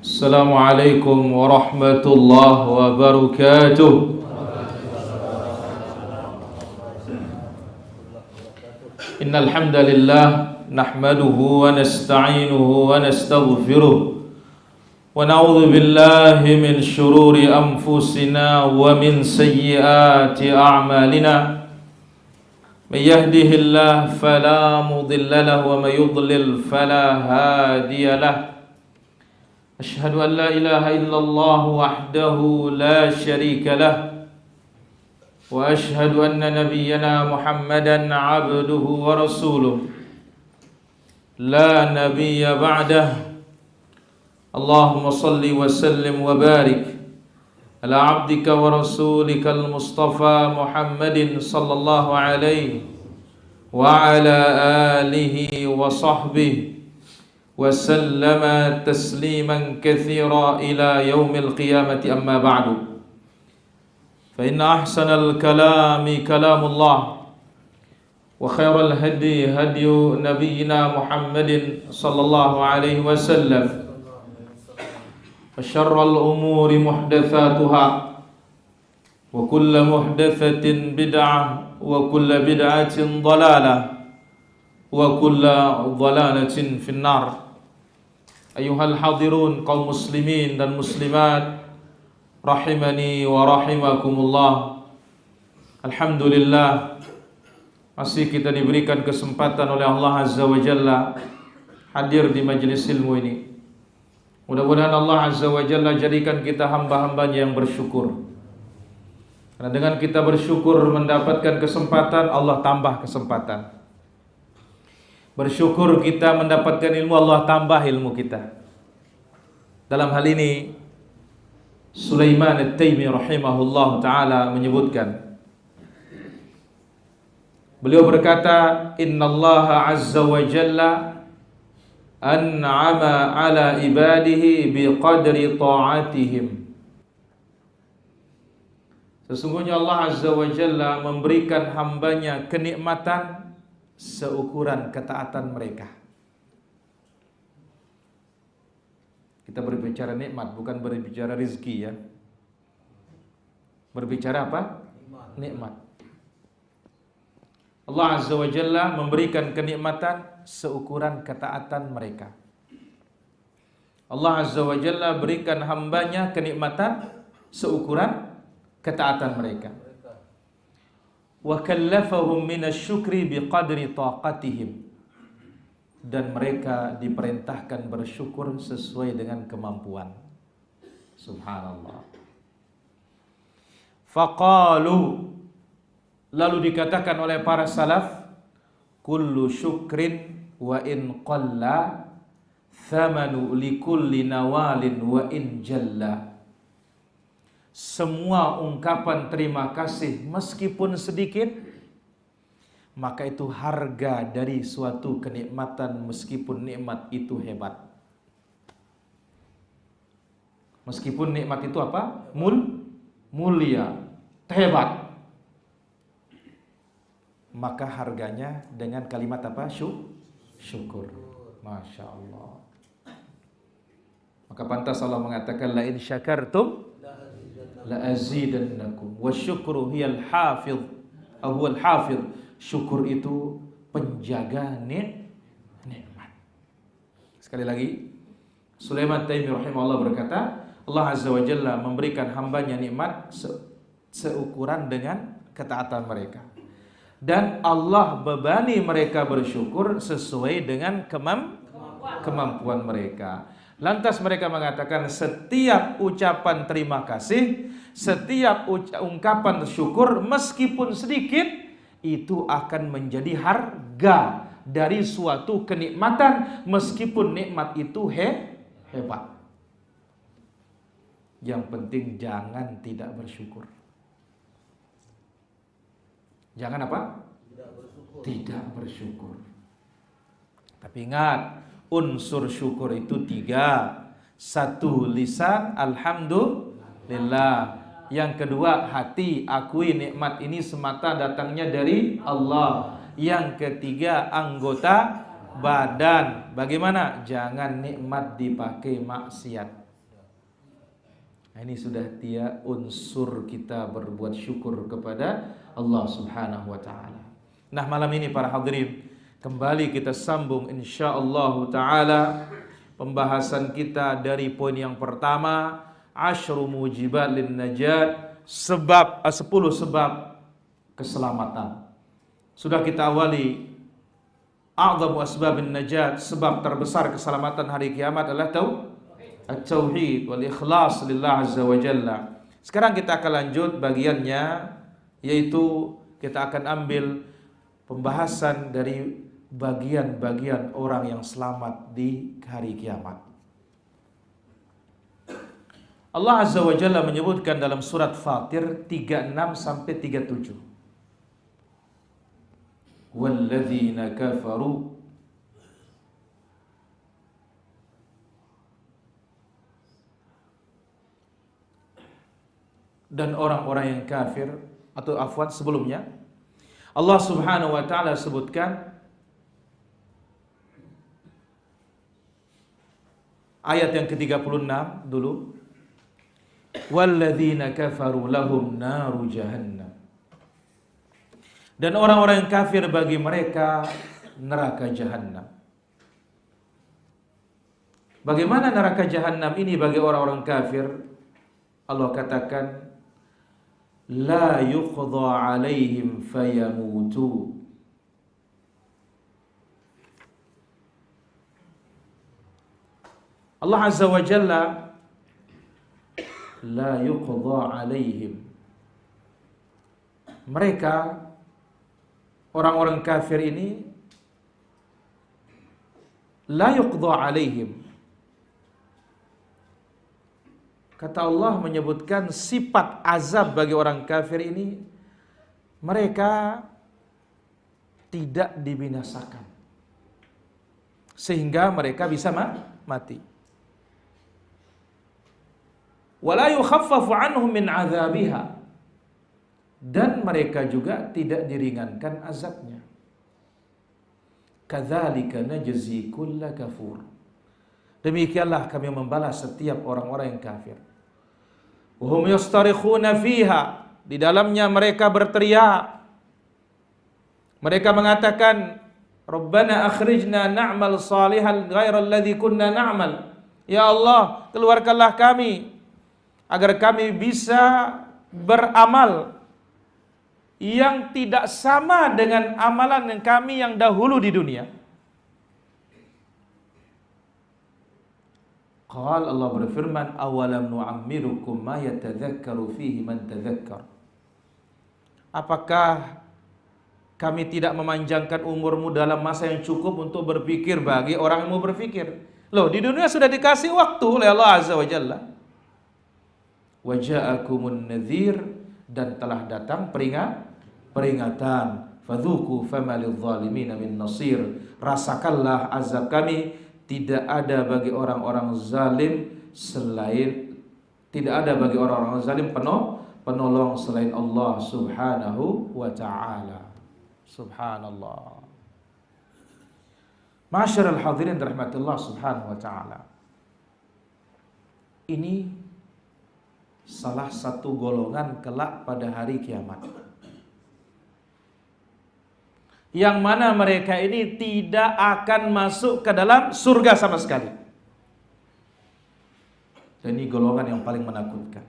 Assalamualaikum warahmatullahi wabarakatuh. Innal hamdalillah nahmaduhu wa nasta'inuhu wa nastaghfiruh wa na'udzu billahi min shururi anfusina wa min sayyiati a'malina. May yahdihillahu fala mudilla lahu wa may yudlil fala hadiya lahu. أشهد أن لا إله إلا الله وحده لا شريك له وأشهد أن نبينا محمدا عبده ورسوله لا نبي بعده. اللهم صل وسلم وبارك على عبدك ورسولك المصطفى محمد صلى الله عليه وعلى آله وصحبه وسلم تسليما كثيرا إلى يوم القيامة. أما بعد فإن أحسن الكلام كلام الله وخير الهدي هدي نبينا محمد صلى الله عليه وسلم وشر الأمور محدثاتها وكل محدثة بدعة وكل بدعة ضلالة وكل ضلالة في النار. Ayuhal hadirun, kaum muslimin dan muslimat rahimani wa rahimakumullah. Alhamdulillah, masih kita diberikan kesempatan oleh Allah Azza wa Jalla hadir di majelis ilmu ini. Mudah-mudahan Allah Azza wa Jalla jadikan kita hamba-hambanya yang bersyukur. Karena dengan kita bersyukur mendapatkan kesempatan, Allah tambah kesempatan. Bersyukur kita mendapatkan ilmu, Allah tambah ilmu kita. Dalam hal ini Sulaiman At-Taimi rahimahullah ta'ala menyebutkan, beliau berkata, innallaha azza wa jalla an'ama ala ibadihi biqadri ta'atihim. Sesungguhnya Allah azza wa jalla memberikan hambanya kenikmatan seukuran ketaatan mereka. Kita berbicara nikmat, bukan berbicara rizki ya. Berbicara apa? Nikmat. Allah Azza wa Jalla memberikan kenikmatan seukuran ketaatan mereka. Allah Azza wa Jalla berikan hambanya kenikmatan seukuran ketaatan mereka. Wa kallafahum minasyukri biqadri taqatihim, dan mereka diperintahkan bersyukur sesuai dengan kemampuan. Subhanallah. Faqalu, lalu dikatakan oleh para salaf, kullu syukrin wa in qalla thamanu likulli nawalin wa in jalla. Semua ungkapan terima kasih meskipun sedikit, maka itu harga dari suatu kenikmatan meskipun nikmat itu hebat. Meskipun nikmat itu apa? Mulia, hebat. Maka harganya dengan kalimat apa? Syukur. Masya Allah. Maka pantas Allah mengatakan, la in syakartum la azidannakum wa syukru hiyal hafidh huwal hafidh. Syukur itu penjaga nikmat. Sekali lagi, Sulaiman Taimi rahimahullah berkata, Allah Azza wa Jalla memberikan hambanya nikmat seukuran dengan ketaatan mereka, dan Allah bebani mereka bersyukur sesuai dengan kemampuan mereka. Lantas mereka mengatakan, setiap ucapan terima kasih, setiap ungkapan syukur meskipun sedikit, itu akan menjadi harga dari suatu kenikmatan meskipun nikmat itu hebat. Yang penting jangan tidak bersyukur. Jangan apa? Tidak bersyukur. Tapi ingat, unsur syukur itu 3. 1, lisan, alhamdulillah. Yang kedua, hati, akui nikmat ini semata datangnya dari Allah. Yang ketiga, anggota badan. Bagaimana? Jangan nikmat dipakai maksiat. Ini sudah dia unsur kita berbuat syukur kepada Allah Subhanahu wa taala. Nah, malam ini para hadirin, kembali kita sambung insyaallah taala pembahasan kita dari poin yang pertama, asyru mujibat lin najat, 10 sebab keselamatan. Sudah kita awali a'dhamu asbabin najat, sebab terbesar keselamatan hari kiamat adalah at-tauhid wal ikhlas lillah azza wa jalla. Sekarang kita akan lanjut bagiannya, yaitu kita akan ambil pembahasan dari bagian-bagian orang yang selamat di hari kiamat. Allah azza wa jalla menyebutkan dalam surat Fatir 36 sampai 37. Walladzina kafaru dan orang-orang yang kafir, atau afwan sebelumnya Allah Subhanahu wa taala sebutkan ayat yang ke-36 dulu, walladzina kafaru lahum naru jahannam, dan orang-orang yang kafir bagi mereka neraka jahannam. Bagaimana neraka jahannam ini bagi orang-orang kafir? Allah katakan la yuqdha alaihim fayamutu. Allah azza wa jalla la yuqdha alaihim, mereka orang-orang kafir ini la yuqdha alaihim. Kata Allah menyebutkan sifat azab bagi orang kafir ini, mereka tidak dibinasakan sehingga mereka bisa mati. Wala yukhaffafu anhum min azabiha, dan mereka juga tidak diringankan azabnya. Kadzalika najzi kulla kafur, demikianlah kami membalas setiap orang-orang yang kafir. Wahum yastarikhuna fiha, di dalamnya mereka berteriak, mereka mengatakan Rabbana akhrijna na'mal salihan ghairal ladzi kunna na'mal. Ya Allah, keluarkanlah kami agar kami bisa beramal yang tidak sama dengan amalan yang kami yang dahulu di dunia. Qala, Allah berfirman, awalam nu'ammirukum ma yatadzakkaru fihi man tadzakkar. Apakah kami tidak memanjangkan umurmu dalam masa yang cukup untuk berpikir bagi orang yang mau berpikir? Loh, di dunia sudah dikasih waktu oleh Allah azza wa jalla. Wa ja'akumun nadhir, dan telah datang peringatan. Fadzuku fama lidh-dhalimin min nasir. Rasakanlah azab kami, tidak ada bagi orang-orang zalim penolong selain Allah Subhanahu wa ta'ala. Subhanallah. Ma'asyiral hadirin rahmatullah subhanahu wa ta'ala. Ini salah satu golongan kelak pada hari kiamat, yang mana mereka ini tidak akan masuk ke dalam surga sama sekali. Dan ini golongan yang paling menakutkan.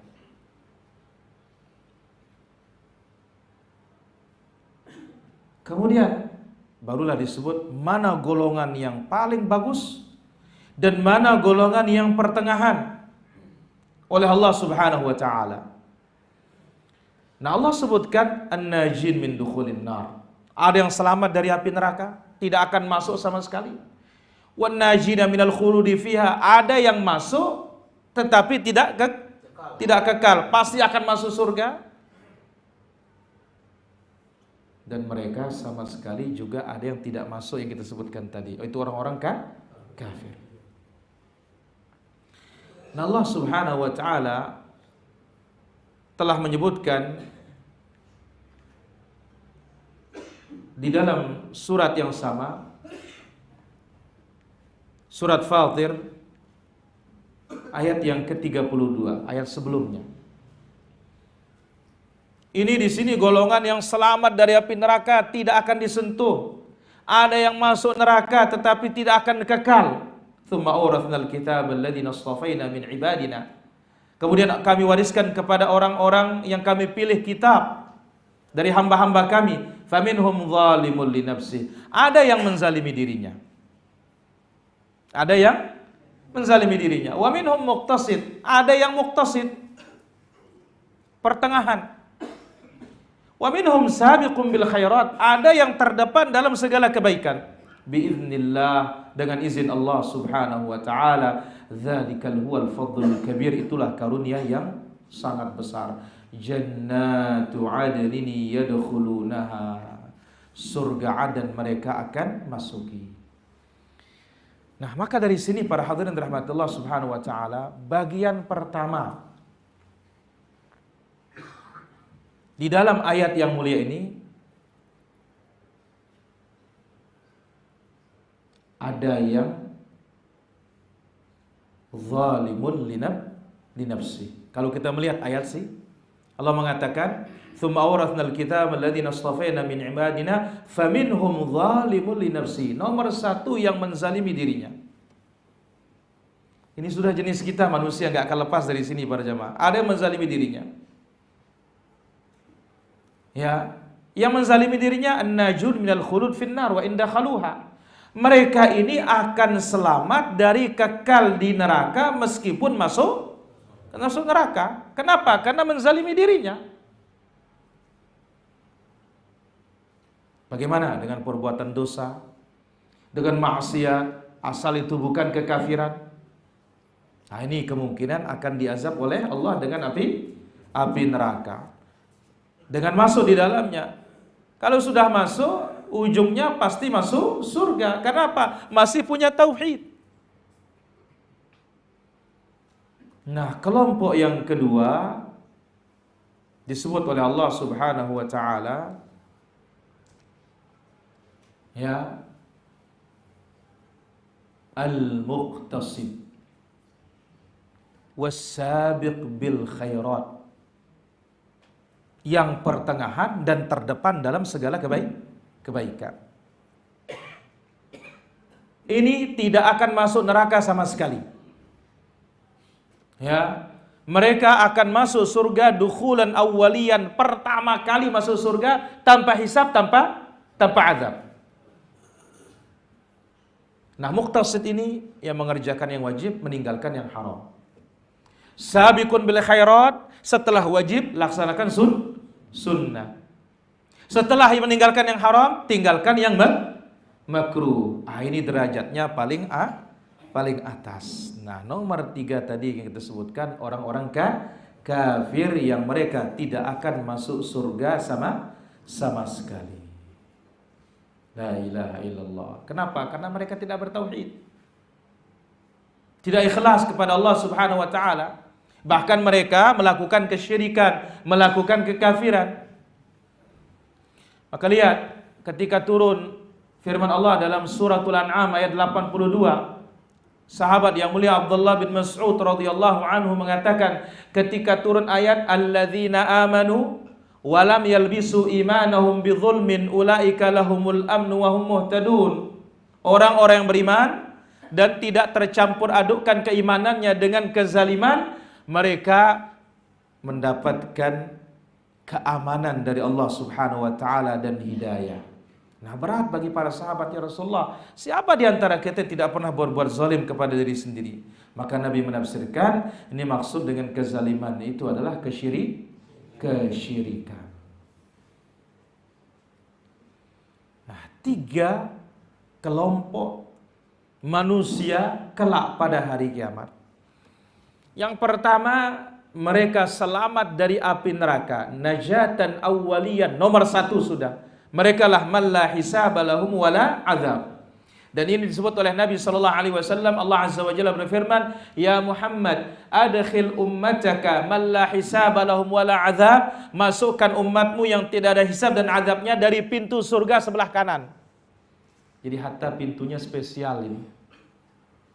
Kemudian barulah disebut mana golongan yang paling bagus dan mana golongan yang pertengahan oleh Allah Subhanahu wa ta'ala. Nah, Allah sebutkan an-najin min dukhulin nar. Ada yang selamat dari api neraka, tidak akan masuk sama sekali. Wan najina minal khuludi fiha, ada yang masuk tetapi tidak kekal, pasti akan masuk surga. Dan mereka sama sekali juga ada yang tidak masuk yang kita sebutkan tadi, itu orang-orang kafir. Nah, Allah Subhanahu wa ta'ala telah menyebutkan di dalam surat yang sama, surat Fatir ayat yang ke-32, ayat sebelumnya. Ini di sini golongan yang selamat dari api neraka tidak akan disentuh. Ada yang masuk neraka tetapi tidak akan kekal. Tsumma awrathnal kitaba alladziina astafaina min ibadina. Kemudian kami wariskan kepada orang-orang yang kami pilih kitab dari hamba-hamba kami. Faminhum zalimun li nafsihi. Ada yang menzalimi dirinya. Ada yang menzalimi dirinya. Wa minhum muqtasid. Ada yang muqtasid. Pertengahan. Wa minhum sabiqun bil khairat. Ada yang terdepan dalam segala kebaikan. Biiznillah, dengan izin Allah Subhanahu wa taala. Dzalikal huwal fadlul kabir. Itulah karunia yang sangat besar. Jannatu adnin yadkhulunaha. Surga Adan mereka akan masuki. Nah, maka dari sini para hadirin dirahmati Allah Subhanahu wa taala, bagian pertama di dalam ayat yang mulia ini ada yang zalimun li nafsi. Kalau kita melihat ayat sih, Allah mengatakan, "Tsumma awrathnal kitaba alladziina astafaina min ibadina faminhum zalimun li nafsi." Nomor satu yang menzalimi dirinya. Ini sudah jenis kita manusia, enggak akan lepas dari sini para jamaah. Ada yang menzalimi dirinya. Ya, yang menzalimi dirinya an-najun minal khulud finnar wa inda khaluha. Mereka ini akan selamat dari kekal di neraka meskipun masuk neraka. Kenapa? Karena menzalimi dirinya. Bagaimana dengan perbuatan dosa, dengan maksiat, asal itu bukan kekafiran? Nah, ini kemungkinan akan diazab oleh Allah dengan api neraka. Dengan masuk di dalamnya. Kalau sudah masuk, ujungnya pasti masuk surga. Kenapa? Masih punya tauhid. Nah, kelompok yang kedua disebut oleh Allah Subhanahu wa taala ya al-muqtasid was-sabiq bil khairat. Yang pertengahan dan terdepan dalam segala kebaikan. Ini tidak akan masuk neraka sama sekali. Ya, mereka akan masuk surga dukhulan awwaliyan, pertama kali masuk surga tanpa hisab, tanpa azab. Nah, muqtasid ini yang mengerjakan yang wajib, meninggalkan yang haram. Sabiqun bil khairat, setelah wajib laksanakan sunnah. Setelah meninggalkan yang haram, tinggalkan yang makruh. Ini derajatnya paling atas. Nah, nomor 3 tadi yang kita sebutkan, orang-orang kafir yang mereka tidak akan masuk surga sama sekali. La ilaha illallah. Kenapa? Karena mereka tidak bertauhid. Tidak ikhlas kepada Allah Subhanahu wa taala. Bahkan mereka melakukan kesyirikan, melakukan kekafiran. Maka lihat ketika turun firman Allah dalam suratul An'am ayat 82, sahabat yang mulia Abdullah bin Mas'ud radhiyallahu anhu mengatakan ketika turun ayat alladzina amanu wa lam yalbisu imanahum bidzulmin ulaika lahumul amnu wa hum muhtadun. Orang-orang yang beriman dan tidak tercampur adukkan keimanannya dengan kezaliman, mereka mendapatkan keamanan dari Allah Subhanahu wa taala dan hidayah. Nah, berat bagi para sahabat ya Rasulullah. Siapa di antara kita tidak pernah berbuat zalim kepada diri sendiri? Maka Nabi menafsirkan, ini maksud dengan kezaliman itu adalah kesyirikan. Nah, 3 kelompok manusia kelak pada hari kiamat. Yang pertama, mereka selamat dari api neraka, najatan awwaliyan, nomor 1 sudah. Mereka lah man la hisaba lahum wala azab. Dan ini disebut oleh Nabi sallallahu alaihi wasallam, Allah Azza wa Jalla berfirman, "Ya Muhammad, adkhil ummataka man la hisaba lahum wala azab." Masukkan umatmu yang tidak ada hisab dan azabnya dari pintu surga sebelah kanan. Jadi hatta pintunya spesial ini.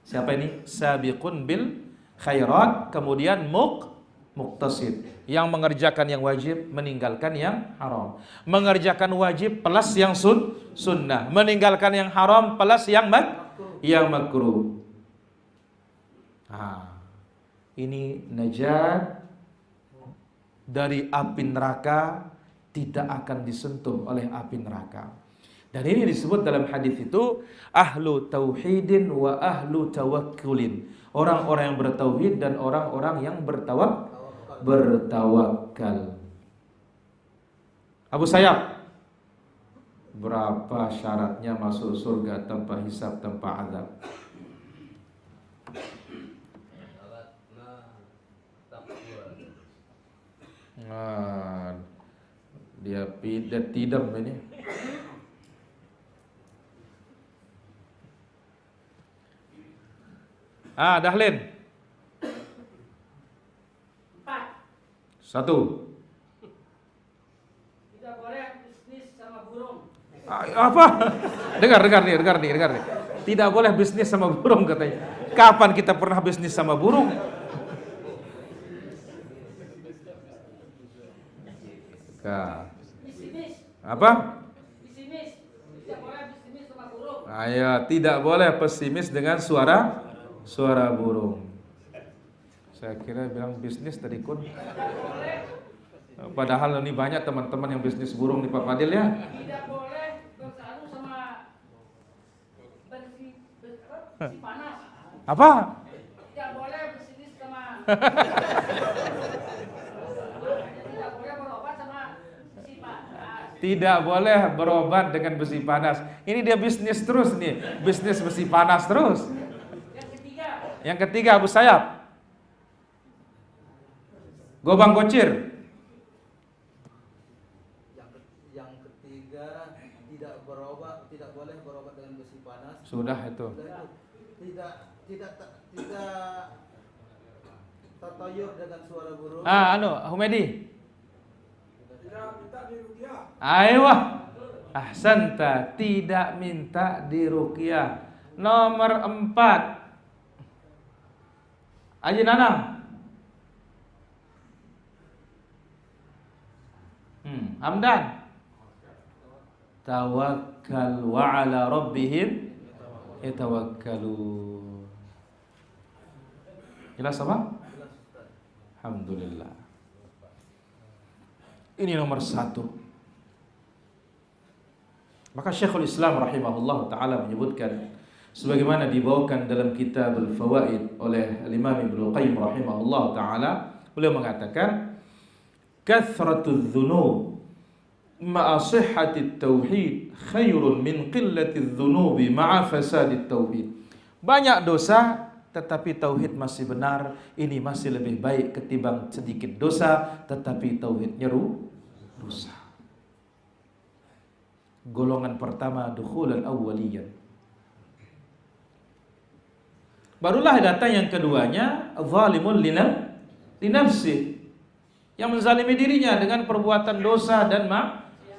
Siapa ini? Sabiqun bil khairat, kemudian muqtasid. Yang mengerjakan yang wajib, meninggalkan yang haram. Mengerjakan wajib plus yang sunnah, meninggalkan yang haram plus yang makruh. Nah, ini najat dari api neraka, tidak akan disentuh oleh api neraka. Dan ini disebut dalam hadis itu ahlu tauhidin wa ahlu tawakkulin. Orang-orang yang bertauhid dan orang-orang yang bertawakal. Abu Sayyaf, berapa syaratnya masuk surga tanpa hisab, tanpa azab? Nah, dia tidak ini. Dahlin. 1. Tidak boleh bisnis sama burung. Apa? Dengar nih. Tidak boleh bisnis sama burung katanya. Kapan kita pernah bisnis sama burung? Apa? Pesimis. Tidak boleh pesimis sama burung. Tidak boleh pesimis dengan suara burung. Saya kira bilang bisnis tadi kun. Padahal ini banyak teman-teman yang bisnis burung di Pak Fadil ya. Tidak boleh bersatu sama besi panas. Apa? Tidak boleh bisnis sama. Tidak boleh berobat sama besi panas. Tidak boleh berobat dengan besi panas. Ini dia bisnis terus nih, bisnis besi panas terus. Yang ketiga Abu Sayyaf. Gobang gocir. Yang ketiga tidak boleh berobat dengan besi panas. Sudah itu. Tidak tertoyur dengan suara burung. Humedi. Tidak minta diruqyah. Aiyah. Ahsanta, tidak minta diruqyah. Nomor 4. Haji Nanang. Hamdan. Tawakkal wa ala rabbihim yatawakkalun. Jelas apa? Alhamdulillah. Ini nomor 1. Maka Syekhul Islam rahimahullah ta'ala menyebutkan, sebagaimana dibawakan dalam kitab Al-Fawaid oleh Imam Ibnu Qayyim rahimahullah ta'ala, beliau mengatakan kathratudz dzunub ma'a sihhatit tauhid khairun min qillatidz dzunubi ma'a fasadit tauhid. Banyak dosa tetapi tauhid masih benar, ini masih lebih baik ketimbang sedikit dosa tetapi tauhidnya rusak. Golongan pertama dukhulul awwaliyah. Barulah datang yang keduanya zalimun linafsi, yang menzalimi dirinya dengan perbuatan dosa dan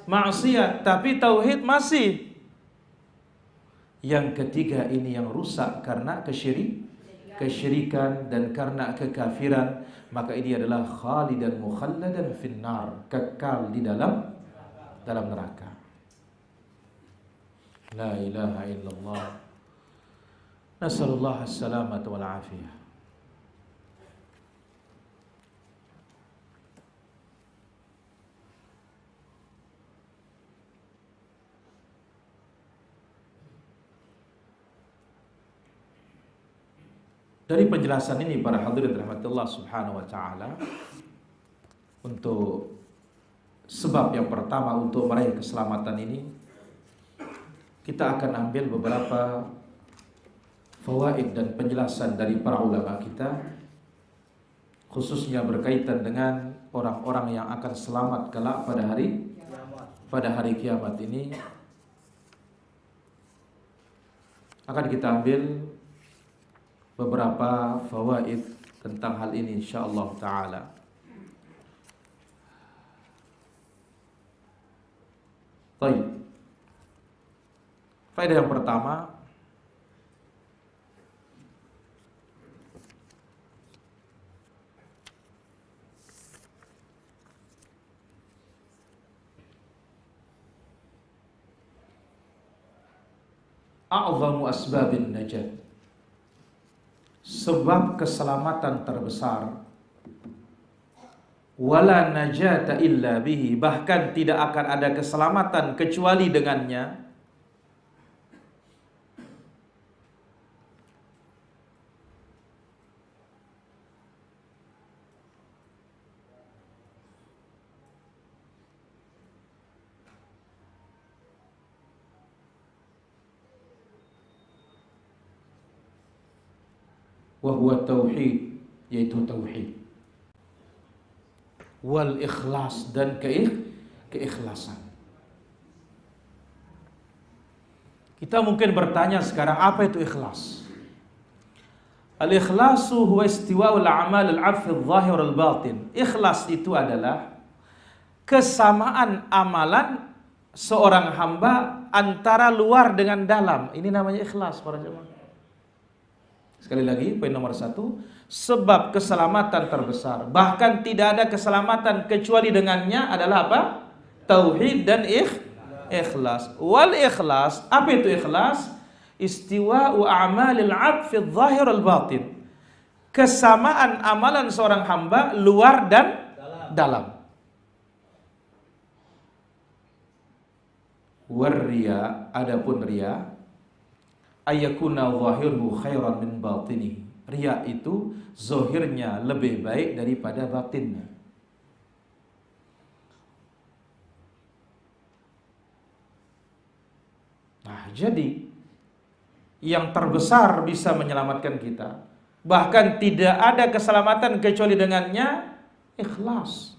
maksiat, tapi tauhid masih. Yang ketiga ini yang rusak karena kesyirikan dan karena kekafiran, maka ini adalah khalidan mukhalladan finnar, kekal di dalam neraka. La ilaha illallah. Nasallallahu as-salamata wal afiyah. Dari penjelasan ini para hadirin rahmatullah subhanahu wa ta'ala, untuk sebab yang pertama untuk meraih keselamatan ini, kita akan ambil beberapa fawaid dan penjelasan dari para ulama kita, khususnya berkaitan dengan orang-orang yang akan selamat kelak pada hari kiamat ini. Akan kita ambil beberapa fawaid tentang hal ini insyaallah taala. Baik. Faedah yang pertama, a'zamu asbabin najat. Sebab keselamatan terbesar. Wala najata illa bihi, bahkan tidak akan ada keselamatan kecuali dengannya. Wa huwa tauhid, yaitu tauhid. Wal ikhlas, dan keikhlasan. Kita mungkin bertanya sekarang, apa itu ikhlas? Al-ikhlasu huwa istiwa'ul a'mal al-'affi adh-dhahir al-batin. Ikhlas itu adalah kesamaan amalan seorang hamba antara luar dengan dalam. Ini namanya ikhlas para jemaah. Sekali lagi, poin nomor 1, sebab keselamatan terbesar, bahkan tidak ada keselamatan kecuali dengannya adalah apa? Tauhid dan ikhlas. Wal ikhlas, apa itu ikhlas? Istiwa'u a'malil 'abd fi adh-dhahir al-batin. Kesamaan amalan seorang hamba luar dan dalam. Warriya, adapun riya, ayyakuna zahiruhu khairan min batinihi. Riya itu zahirnya lebih baik daripada batinnya. Nah, jadi yang terbesar bisa menyelamatkan kita, bahkan tidak ada keselamatan kecuali dengannya, ikhlas.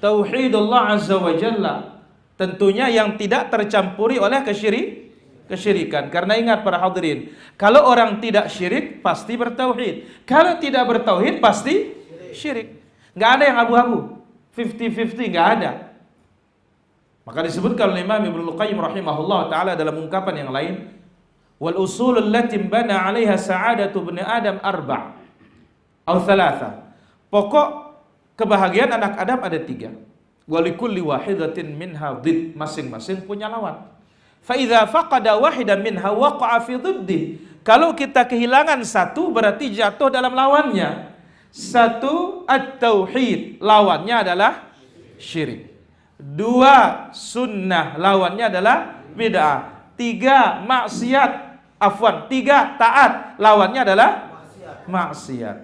Tauhidullah azza wa jalla, tentunya yang tidak tercampuri oleh kesyirikan. Karena ingat para hadirin, kalau orang tidak syirik pasti bertauhid. Kalau tidak bertauhid pasti syirik. Nggak ada yang abu-abu, 50-50, nggak ada. Maka disebutkan oleh Imam Ibnu Qayyim rahimahullah taala dalam ungkapan yang lain, wal usulul lati bana 'alaiha sa'adatu ibni Adam arba' atau thalatha. Pokok kebahagiaan anak Adam ada 3. Wa likulli wahidatin minha dhid, masing-masing punya lawan. Fa idza faqada wahidan minha waqa'a fi dhiddi. Kalau kita kehilangan satu berarti jatuh dalam lawannya. Satu at-tauhid, lawannya adalah syirik. 2 sunnah, lawannya adalah bid'ah. 3 maksiat, 3 taat, lawannya adalah maksiat.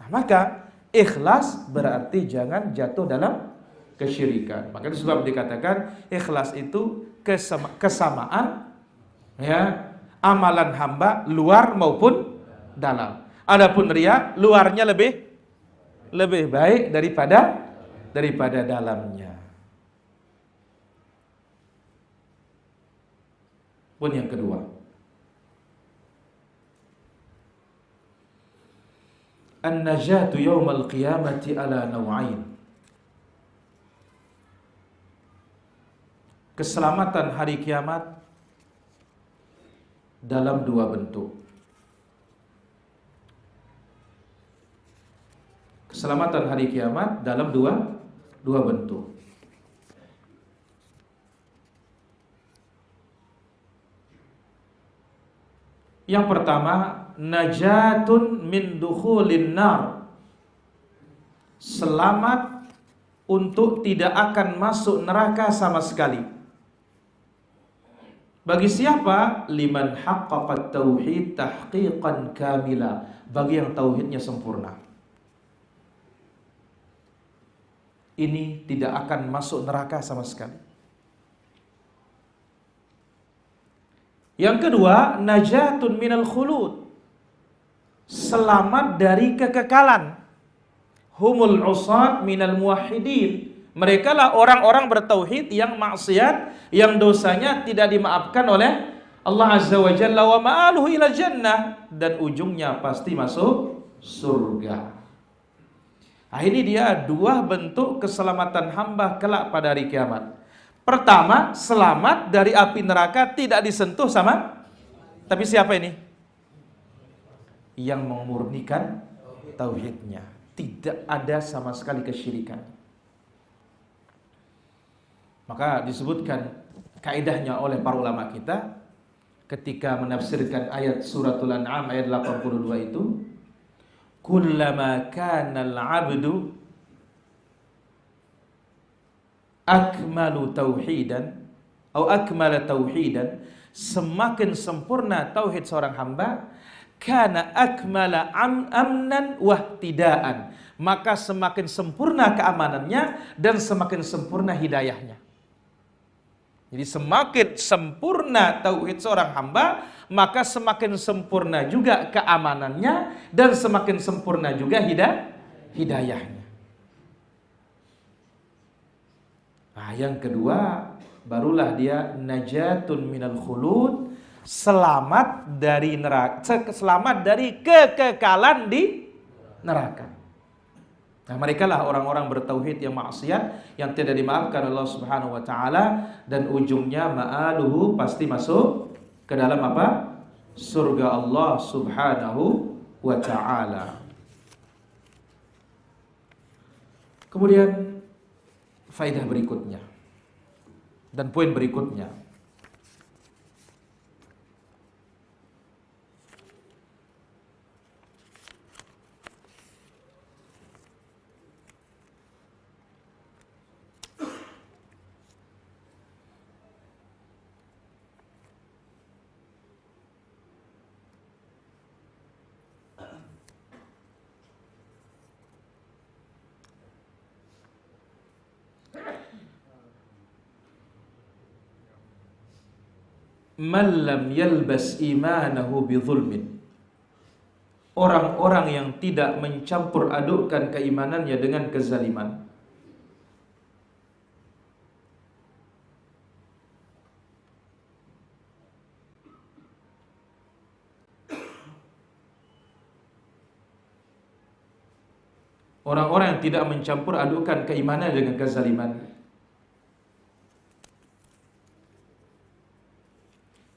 Nah, maka ikhlas berarti jangan jatuh dalam kesyirikan. Maka itu sebab dikatakan ikhlas itu kesamaan ya amalan hamba luar maupun dalam. Adapun riya, luarnya lebih baik daripada dalamnya. Pun yang kedua, an-najatu yaumal qiyamati ala naw'ain. Keselamatan hari kiamat dalam 2 bentuk. Keselamatan hari kiamat dalam dua bentuk. Yang pertama, najatun min dukhulin nar. Selamat untuk tidak akan masuk neraka sama sekali. Bagi siapa? Liman haqqaqat tauhid tahqiqan kamila. Bagi yang tauhidnya sempurna. Ini tidak akan masuk neraka sama sekali. Yang kedua, najatun minal khulud. Selamat dari kekekalan. Humul usad minal muwahhidin. Mereka lah orang-orang bertauhid yang maksiat, yang dosanya tidak dimaafkan oleh Allah Azza wa Jalla, wa ma'aluhu ila jannah, dan ujungnya pasti masuk surga. Nah, ini dia 2 bentuk keselamatan hamba kelak pada hari kiamat. Pertama, selamat dari api neraka, tidak disentuh sama. Tapi siapa ini? Yang memurnikan tauhidnya, tidak ada sama sekali kesyirikan. Maka disebutkan kaidahnya oleh para ulama kita, ketika menafsirkan ayat suratul An'am ayat 82 itu, kullama kana al-'abdu akmalu tauhidan atau akmala tauhidan, semakin sempurna tauhid seorang hamba, kana akmala amnan wahtidaan, maka semakin sempurna keamanannya dan semakin sempurna hidayahnya. Jadi semakin sempurna tauhid seorang hamba, maka semakin sempurna juga keamanannya dan semakin sempurna juga hidayahnya. Nah, yang kedua, barulah dia najatun minal khulud, selamat dari neraka, selamat dari kekekalan di neraka. Nah, mereka lah orang-orang bertauhid yang maksiat, yang tidak dimaafkan Allah Subhanahu wa taala, dan ujungnya ma'aluhu, pasti masuk ke dalam apa? Surga Allah Subhanahu wa taala. Kemudian faedah berikutnya dan poin berikutnya, man lam yalbas imanahu bizulmin, orang-orang yang tidak mencampur adukkan keimanannya dengan kezaliman. Orang-orang yang tidak mencampur adukkan keimanan dengan kezaliman.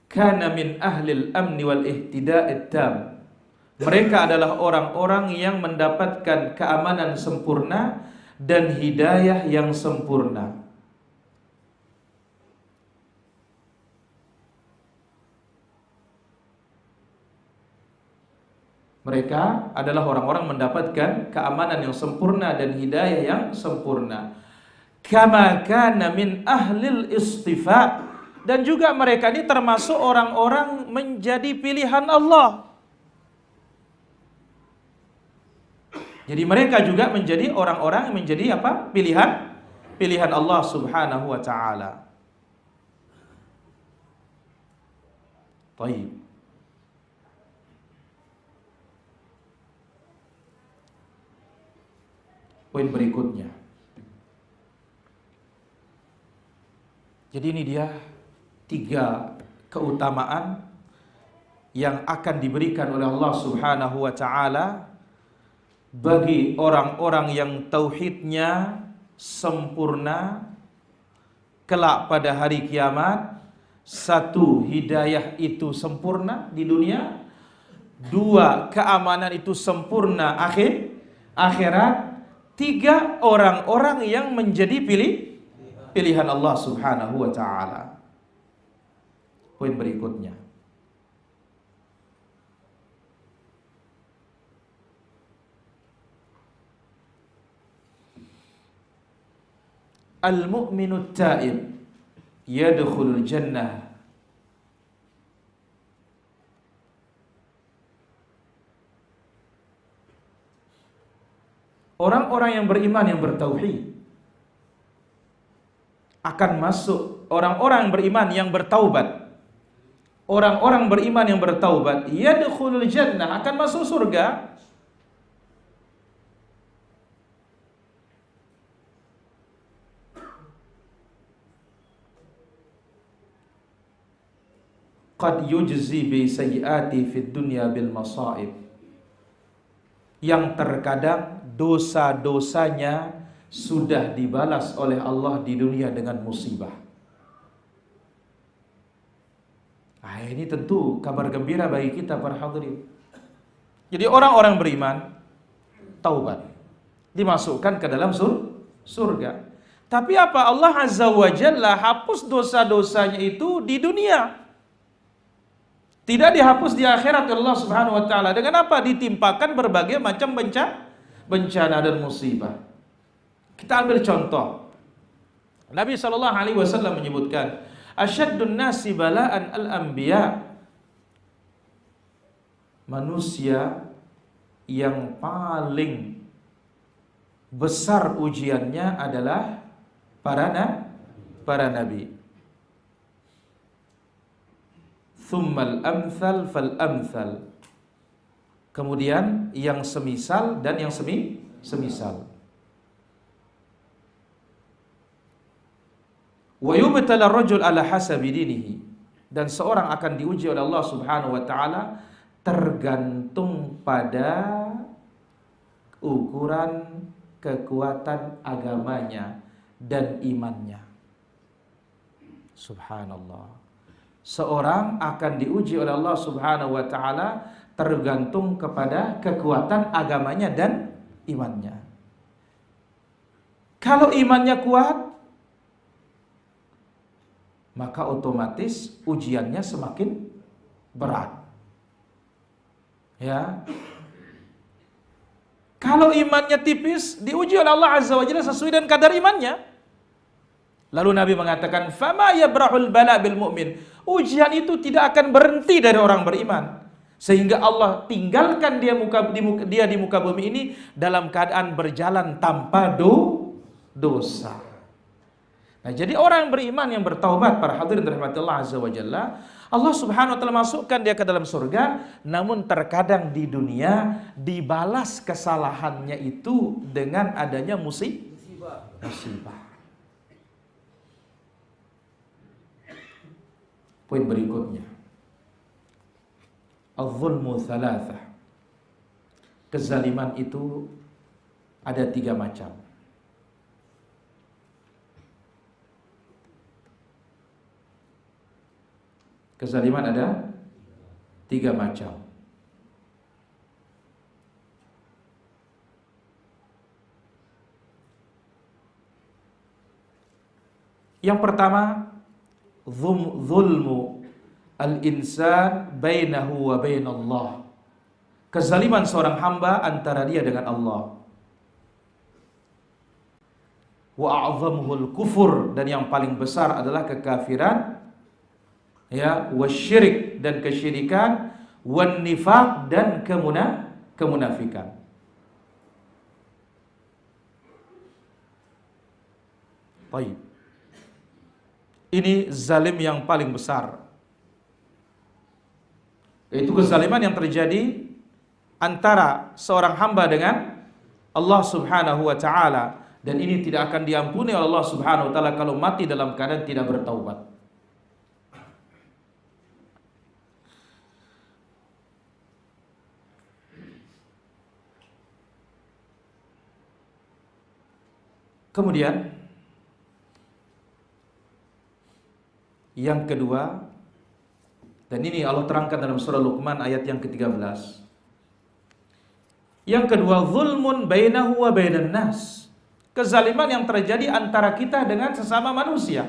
Kana min ahlil amni wal ihtida'it tam. Mereka adalah orang-orang yang mendapatkan keamanan sempurna dan hidayah yang sempurna. Mereka adalah orang-orang mendapatkan keamanan yang sempurna dan hidayah yang sempurna. Kama kana min ahlil istifa, dan juga mereka ini termasuk orang-orang menjadi pilihan Allah. Jadi mereka juga menjadi orang-orang yang menjadi apa? Pilihan Allah Subhanahu wa taala. Baik. Poin berikutnya. Jadi ini dia 3 keutamaan yang akan diberikan oleh Allah Subhanahu wa taala bagi orang-orang yang tauhidnya sempurna kelak pada hari kiamat. 1, hidayah itu sempurna di dunia. 2, keamanan itu sempurna akhirat. 3, orang-orang yang menjadi pilihan Allah Subhanahu wa taala. Poin berikutnya, al-mu'minu at-ta'ib yadkhulul jannah. Orang-orang yang beriman yang bertauhid akan masuk, orang-orang yang beriman yang bertaubat. Orang-orang beriman yang bertaubat yadkhulul jannah, akan masuk surga. Qad yujzi bi sayyiati fid dunya bil masaib, yang terkadang dosa-dosanya sudah dibalas oleh Allah di dunia dengan musibah. Nah, ini tentu kabar gembira bagi kita para hadirin. Jadi orang-orang beriman taubat, dimasukkan ke dalam surga. Tapi apa? Allah Azza wa Jalla hapus dosa-dosanya itu di dunia. Tidak dihapus di akhirat Allah Subhanahu wa taala. Dengan apa? Ditimpakan berbagai macam bencana dan musibah. Kita ambil contoh. Nabi sallallahu alaihi wasallam menyebutkan, "Asyaddun nasi bala'an al-anbiya." Manusia yang paling besar ujiannya adalah para nabi. Thummal amthal fal amthal. Kemudian yang semisal dan yang semisal. Wa yubtala ar-rajul ala hasabi dinihi. Dan seorang akan diuji oleh Allah Subhanahu wa taala tergantung pada ukuran kekuatan agamanya dan imannya. Subhanallah. Seorang akan diuji oleh Allah Subhanahu wa taala tergantung kepada kekuatan agamanya dan imannya. Kalau imannya kuat, maka otomatis ujiannya semakin berat. Ya. Kalau imannya tipis, diuji oleh Allah Azza wa Jalla sesuai dengan kadar imannya. Lalu Nabi mengatakan, "Fama yabrahul bala bil mu'min." Ujian itu tidak akan berhenti dari orang beriman, sehingga Allah tinggalkan dia di muka bumi ini dalam keadaan berjalan tanpa dosa. Nah, jadi orang beriman yang bertaubat, para hadirin rahmati Allah Azza wa Jalla, Allah Subhanahu wa taala masukkan dia ke dalam surga, namun terkadang di dunia dibalas kesalahannya itu dengan adanya musibah. Poin berikutnya, az-zulmu thalathah. Kezaliman itu ada 3 macam. Kezaliman ada 3 macam. Yang pertama, zulmu al-insan bainahu wa bainallah. Kezaliman seorang hamba antara dia dengan Allah. Wa a'zamuhul kufur, dan yang paling besar adalah kekafiran, ya, wasyirik dan kesyirikan, wan nifaq dan kemunafikan. Baik. Ini zalim yang paling besar. Itu kezaliman yang terjadi antara seorang hamba dengan Allah Subhanahu wa taala, dan ini tidak akan diampuni oleh Allah Subhanahu wa taala kalau mati dalam keadaan tidak bertaubat. Kemudian yang kedua, dan ini Allah terangkan dalam surah Luqman ayat yang ke-13. Yang kedua, zulmun bainahu wa bainan nas. Kezaliman yang terjadi antara kita dengan sesama manusia.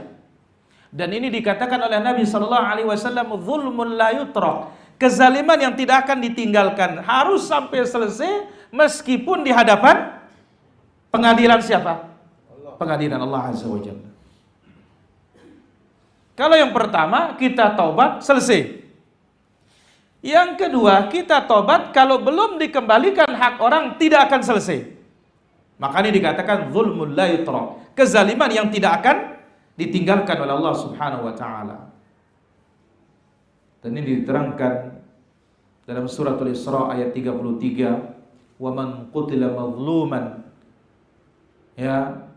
Dan ini dikatakan oleh Nabi sallallahu alaihi wasallam, zulmun la yutrak. Kezaliman yang tidak akan ditinggalkan, harus sampai selesai meskipun di hadapan pengadilan siapa? Pengadilan Allah Azza wa Jalla. Kalau yang pertama kita taubat, selesai. Yang kedua, kita taubat, kalau belum dikembalikan hak orang tidak akan selesai. Makanya dikatakan zulmul la yutrak, kezaliman yang tidak akan ditinggalkan oleh Allah Subhanahu wa taala. Dan ini diterangkan dalam suratul Isra ayat 33, "Wa man qutila mazluman." Ya,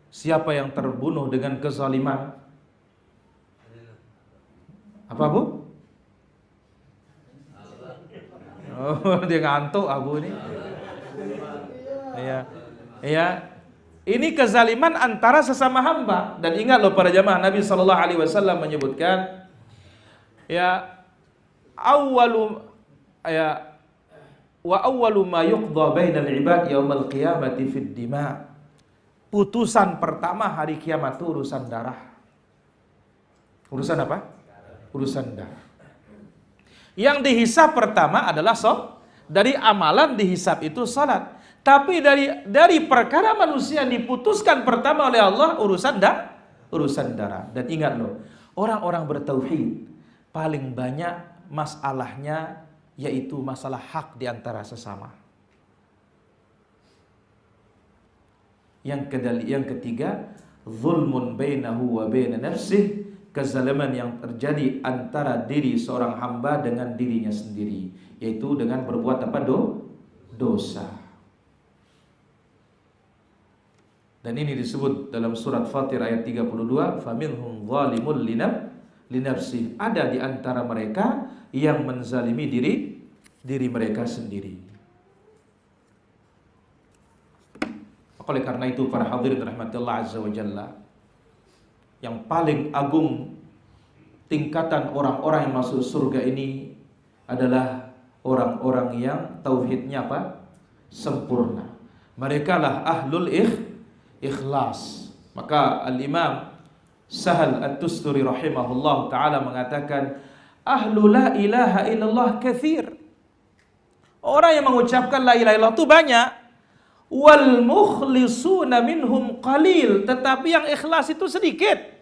siapa yang terbunuh dengan kezaliman? Apa, Bu? Oh, dia ngantuk Abu ini. Iya. Iya. Ini kezaliman antara sesama hamba. Dan ingat loh para jamaah, Nabi sallallahu alaihi wasallam menyebutkan, ya, wa awwalu ma yuqda bainal ibad yaumil qiyamati fid dima. Putusan pertama hari kiamat itu urusan darah. Urusan apa? Urusan darah. Yang dihisab pertama adalah dari amalan dihisab itu salat. Tapi dari perkara manusia yang diputuskan pertama oleh Allah urusan darah. Dan ingat loh, orang-orang bertauhid paling banyak masalahnya yaitu masalah hak di antara sesama. Yang ketiga, zulmun bainahu wa baina nafsih, kezaliman yang terjadi antara diri seorang hamba dengan dirinya sendiri, yaitu dengan berbuat apa? Dosa. Dan ini disebut dalam surat Fatir ayat 32, faminhum zalimun linafsih. Ada di antara mereka yang menzalimi diri mereka sendiri. Oleh karena itu para hadirin rahmatullah azza wa jalla, yang paling agung tingkatan orang-orang yang masuk surga ini adalah orang-orang yang tauhidnya apa? Sempurna. Mereka lah ahlul ikhlas. Maka al-Imam Sahal At-Tusturi rahimahullah ta'ala mengatakan, ahlu la ilaha illallah kathir. Orang yang mengucapkan la ilaha illallah itu banyak. Wal mukhlisuna minhum qalil, tetapi yang ikhlas itu sedikit.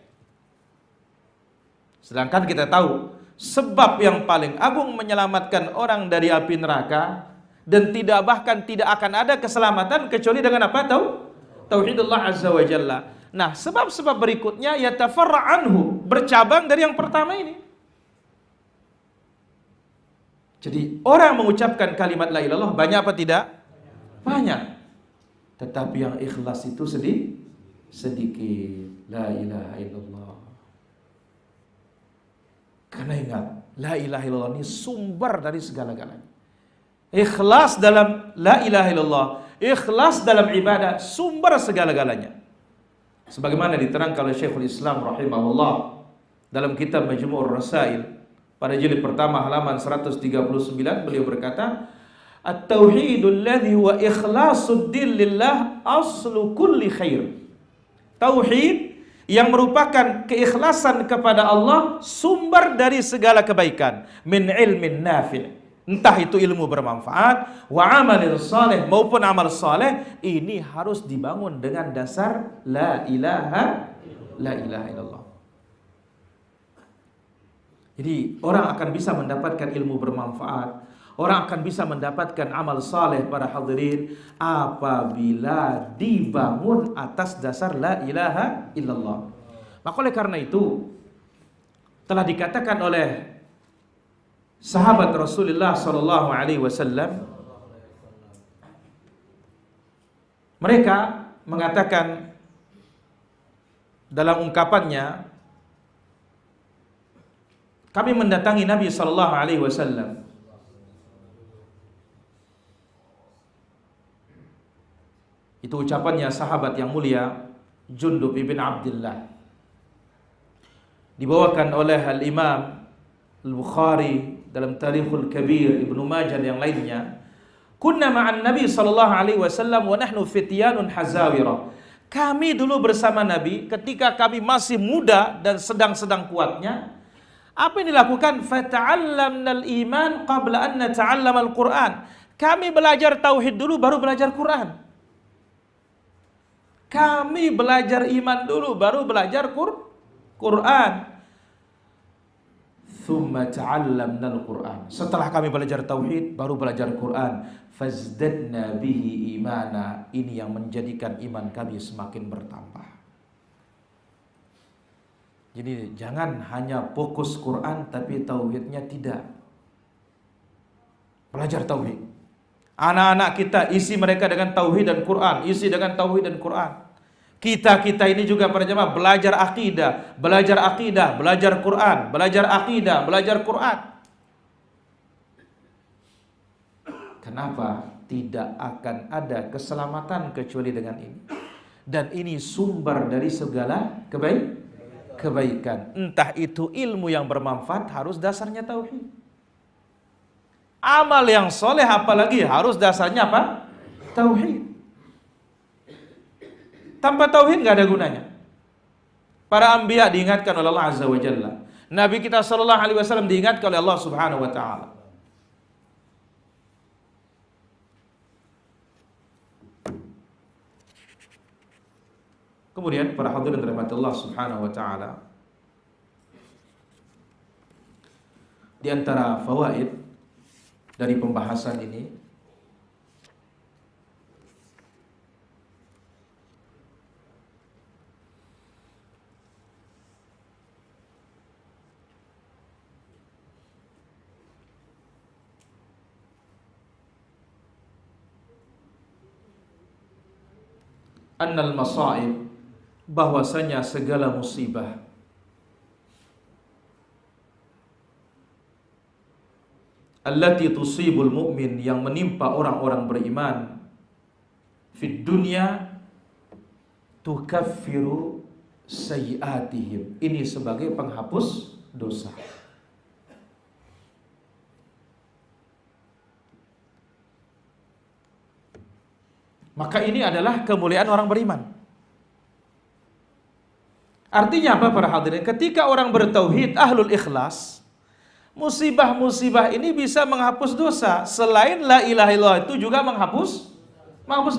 Sedangkan kita tahu sebab yang paling agung menyelamatkan orang dari api neraka dan bahkan tidak akan ada keselamatan kecuali dengan apa? Tauhidullah azza wa jalla. Nah, sebab-sebab berikutnya yatafarra anhu, bercabang dari yang pertama ini. Jadi orang yang mengucapkan kalimat la ilaha illallah banyak apa tidak? Banyak. Tetapi yang ikhlas itu sedikit. La ilaha illallah. Karena ingat, la ilaha illallah ini sumber dari segala-galanya. Ikhlas dalam la ilaha illallah, ikhlas dalam ibadah, sumber segala-galanya. Sebagaimana diterangkan oleh Syekhul Islam rahimahullah dalam kitab Majmu'ur Rasail pada jilid pertama halaman 139, beliau berkata, at-tauhidul ladzi wa ikhlasud din lillah aslu kulli khair. Tauhid yang merupakan keikhlasan kepada Allah sumber dari segala kebaikan. Min ilmin nafi', entah itu ilmu bermanfaat, wa amalin saleh maupun amal saleh, ini harus dibangun dengan dasar la ilaha illallah. Jadi orang akan bisa mendapatkan ilmu bermanfaat, orang akan bisa mendapatkan amal saleh para hadirin apabila dibangun atas dasar la ilaha illallah. Maka oleh karena itu telah dikatakan oleh sahabat Rasulullah sallallahu alaihi wasallam, mereka mengatakan dalam ungkapannya, kami mendatangi Nabi sallallahu alaihi wasallam. Itu ucapannya sahabat yang mulia Jundub ibn Abdullah. Dibawakan oleh Al-Imam Al-Bukhari dalam Tarikhul Kabir, Ibnu Majah dan yang lainnya. Kunna ma'an Nabi sallallahu alaihi wasallam wa nahnu fityanun hazawira. Kami dulu bersama Nabi ketika kami masih muda dan sedang-sedang kuatnya. Apa yang dilakukan? Fata'allamnal iman qabla an nata'allamal Qur'an. Kami belajar tauhid dulu baru belajar Quran. Kami belajar iman dulu baru belajar Quran. Thumma ta'allamnal Qur'an. Setelah kami belajar tauhid baru belajar Quran. Fazdadna bihi imana. Ini yang menjadikan iman kami semakin bertambah. Jadi jangan hanya fokus Quran tapi tauhidnya tidak. Belajar tauhid. Anak-anak kita isi mereka dengan tauhid dan Quran, isi dengan tauhid dan Quran. Kita ini juga para jemaah belajar akidah, belajar Quran, belajar akidah, belajar Quran. Kenapa? Tidak akan ada keselamatan kecuali dengan ini. Dan ini sumber dari segala kebaikan. Entah itu ilmu yang bermanfaat harus dasarnya tauhid. Amal yang soleh apalagi harus dasarnya apa? Tauhid. Tanpa tauhid nggak ada gunanya. Para anbiya diingatkan oleh Allah Azza wa Jalla. Nabi kita sallallahu alaihi wasallam diingatkan oleh Allah Subhanahu wa taala. Kemudian para hadirin dirahmati Allah Subhanahu wa taala, di antara fawaid dari pembahasan ini annal masaib, bahwasanya segala musibah allati tusibul mu'min, yang menimpa orang-orang beriman, fid dunya tukaffiru sayyiatihim, ini sebagai penghapus dosa. Maka ini adalah kemuliaan orang beriman. Artinya apa para hadirin? Ketika orang bertauhid, ahlul ikhlas, musibah-musibah ini bisa menghapus dosa. Selain la ilaha illallah itu juga menghapus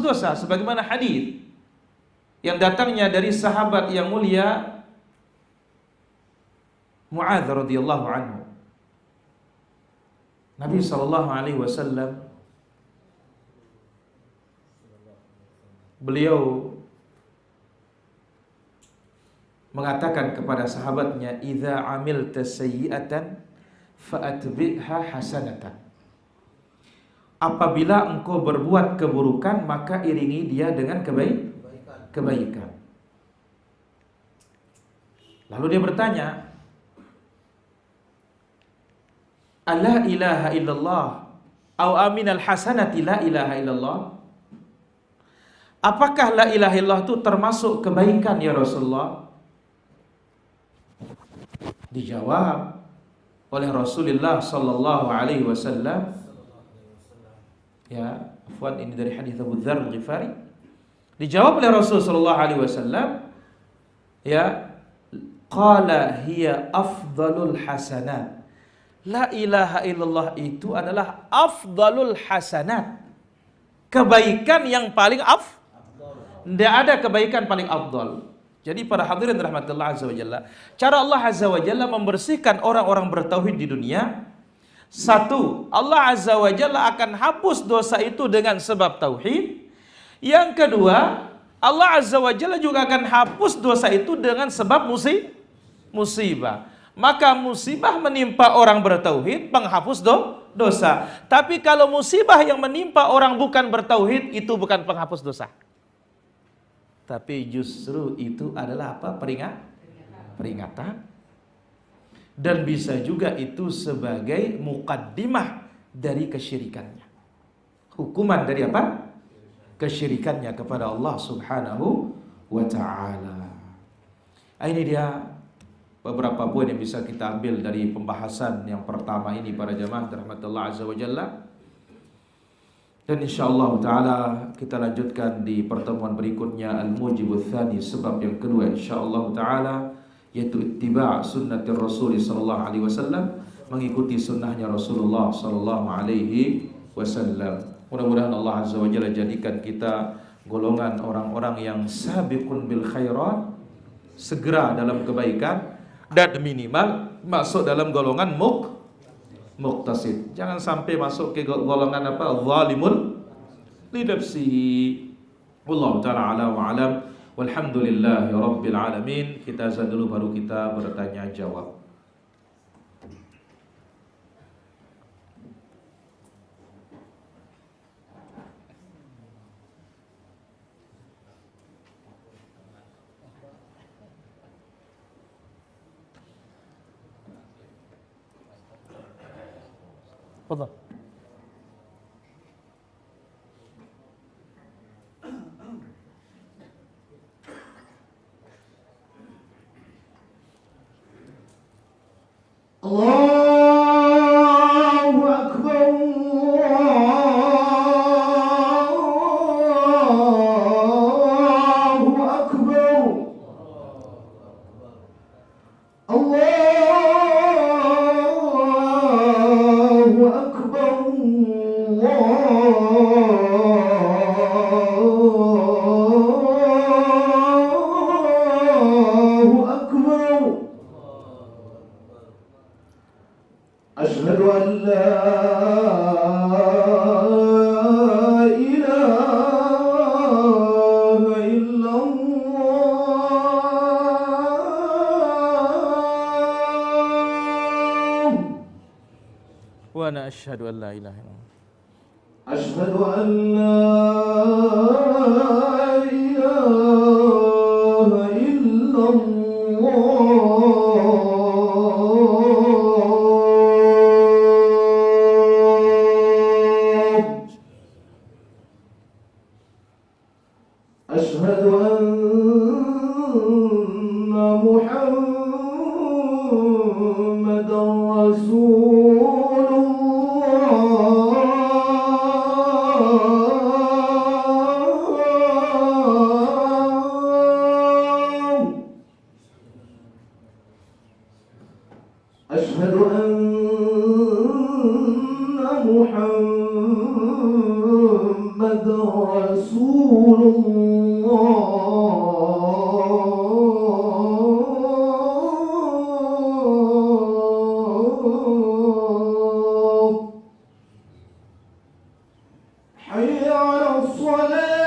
dosa. Sebagaimana hadis yang datangnya dari sahabat yang mulia Mu'adz radhiyallahu anhu. Nabi sallallahu alaihi wasallam beliau mengatakan kepada sahabatnya, idza amilta sayyi'atan fa'atbi'ha hasanatan. Apabila engkau berbuat keburukan, maka iringi dia dengan kebaikan. Lalu dia bertanya, alla ilaha illallah au aminal hasanati la ilaha illallah. Apakah la ilaha illallah itu termasuk kebaikan ya Rasulullah? Dijawab oleh Rasulullah sallallahu alaihi wasallam, ya, afwan, ini dari hadis Abu Dzar Al-Ghifari. Dijawab oleh Rasul sallallahu alaihi wasallam, ya, qala hiya afdalul hasanat. La ilaha illallah itu adalah afdalul hasanat, kebaikan yang paling tidak ada kebaikan paling afdal. Jadi para hadirin rahmatullah azza wa jalla, cara Allah azza wa jalla membersihkan orang-orang bertauhid di dunia, satu, Allah azza wa jalla akan hapus dosa itu dengan sebab tauhid. Yang kedua, Allah azza wa jalla juga akan hapus dosa itu dengan sebab musibah. Maka musibah menimpa orang bertauhid penghapus dosa. Tapi kalau musibah yang menimpa orang bukan bertauhid, itu bukan penghapus dosa. Tapi justru itu adalah apa? Peringatan. Dan bisa juga itu sebagai muqaddimah dari kesyirikannya. Hukuman dari apa? Kesyirikannya kepada Allah Subhanahu wa ta'ala. Ini dia beberapa poin yang bisa kita ambil dari pembahasan yang pertama ini para jamaah rahmatullah azza wa jalla. Dan insyaallah taala kita lanjutkan di pertemuan berikutnya al-mujibul tsani, sebab yang kedua insyaallah taala, yaitu ittiba' sunnatir Rasul sallallahu alaihi wasallam, mengikuti sunnahnya Rasulullah sallallahu alaihi wasallam. Mudah-mudahan Allah azza wa jalla jadikan kita golongan orang-orang yang sabiqun bil khairat, segera dalam kebaikan, dan minimal masuk dalam golongan muqtasid. Jangan sampai masuk ke golongan apa? Zalimun li nafsihi. Wallahu taala ala wa alam. Walhamdulillahi rabbil alamin. Kita azan dulu baru kita bertanya jawab. تفضل. الله أكبر الله أكبر الله أن لا إله إلا الله وأنا أشهد أن لا إله إلا الله أشهد أن لا إله إلا الله أشهد أن محمدا رسول الله أشهد أن محمدا رسول الله حي على الصلاة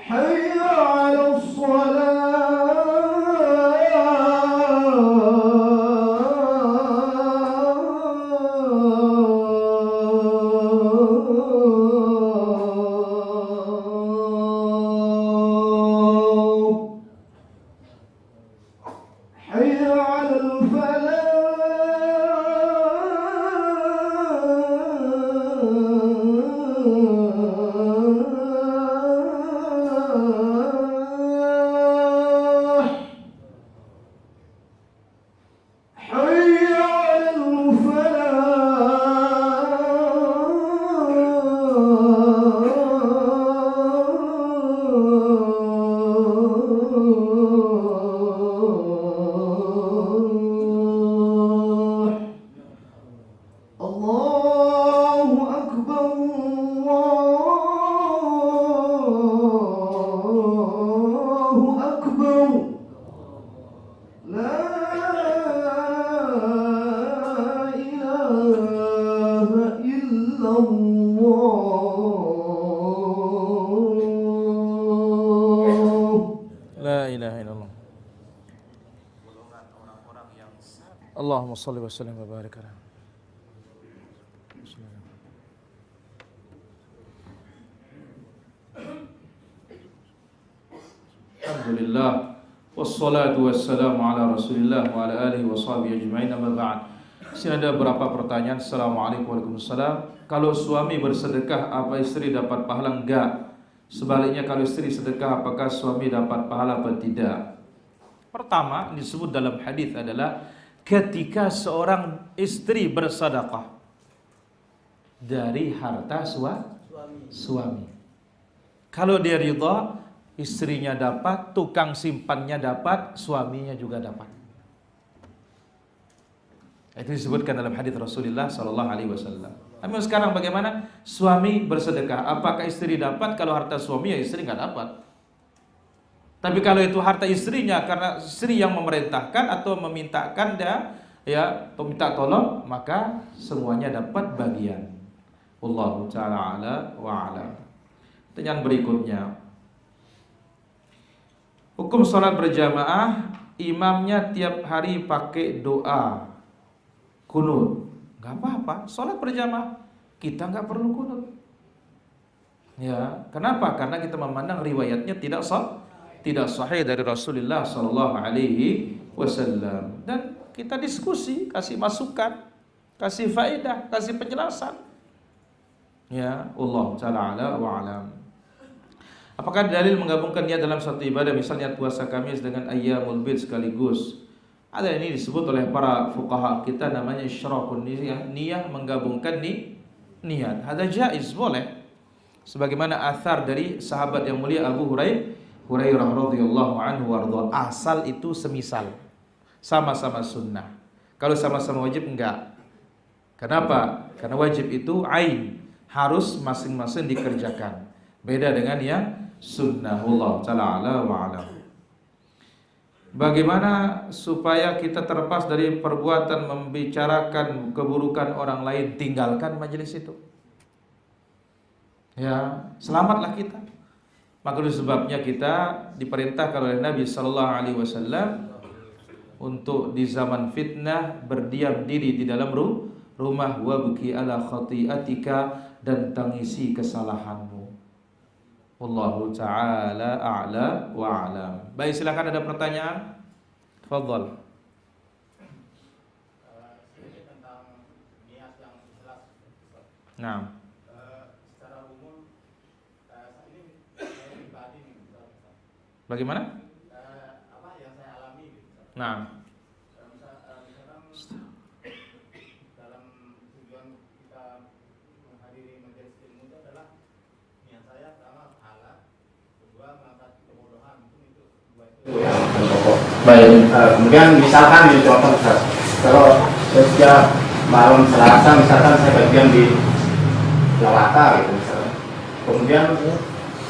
حي على الصلاة حي على الفلاح حي على الفلاح الله أكبر الله أكبر لا إله إلا الله لا إله إلا الله اللهم صل وسلم وبارك على Alhamdulillah wassalatu wassalamu ala Rasulillah wa ala alihi wa sahbihi ajma'in amma ba'd. Sini ada beberapa pertanyaan. Assalamualaikum warahmatullahi wabarakatuh. Kalau suami bersedekah apa istri dapat pahala enggak? Sebaliknya kalau istri sedekah apakah suami dapat pahala atau tidak? Pertama disebut dalam hadis adalah ketika seorang istri bersedekah dari harta suami. Kalau dia ridha, istrinya dapat, tukang simpannya dapat, suaminya juga dapat. Itu disebutkan dalam hadis Rasulullah sallallahu alaihi wasallam. Tapi sekarang bagaimana? Suami bersedekah, apakah istri dapat? Kalau harta suami ya istri nggak dapat. Tapi kalau itu harta istrinya karena istri yang memerintahkan atau memintakan dia ya meminta tolong, maka semuanya dapat bagian. Wallahu ta'ala ala wa alam. Pertanyaan berikutnya. Hukum sholat berjamaah, imamnya tiap hari pakai doa kunut, nggak apa-apa. Sholat berjamaah kita nggak perlu kunut. Ya, kenapa? Karena kita memandang riwayatnya tidak sahih dari Rasulullah Sallallahu Alaihi Wasallam. Dan kita diskusi, kasih masukan, kasih faedah, kasih penjelasan. Ya, Allah Taala wa alam. Apakah dalil menggabungkan niat dalam satu ibadah, misalnya puasa Kamis dengan ayyamul bid sekaligus? Ada ini disebut oleh para fuqaha kita namanya isyrakun niyah, menggabungkan niat. Ada jaiz, boleh. Sebagaimana athar dari sahabat yang mulia Abu Hurairah radhiyallahu anhu warḍah, asal itu semisal, sama-sama sunnah. Kalau sama-sama wajib enggak. Kenapa? Karena wajib itu ain, harus masing-masing dikerjakan. Beda dengan yang sunnah. Allah ta'ala wa'alam. Bagaimana supaya kita terlepas dari perbuatan membicarakan keburukan orang lain? Tinggalkan majelis itu. Ya, selamatlah kita. Maka itu sebabnya kita diperintahkan oleh Nabi sallallahu alaihi wasallam untuk di zaman fitnah berdiam diri di dalam rumah, wa buki ala khati'atika, dan tangisi kesalahanmu. Wallahu ta'ala a'la wa a'lam. Baik, silakan, ada pertanyaan? Tafadhal. Ini tentang niat yang ikhlas. Nah, Secara umum ini saya pribadi nih, bagaimana? apa yang saya alami gitu. Nah, Misalkan dalam tujuan kita menghadiri majelis ilmu itu adalah niat saya pertama pahala, kedua mengangkat kebodohan, itu dua itu yang pokok. Baik, kemudian misalkan di contoh Ustaz, kalau setiap malam Selasa misalkan saya bagian di Lawata gitu misalnya, kemudian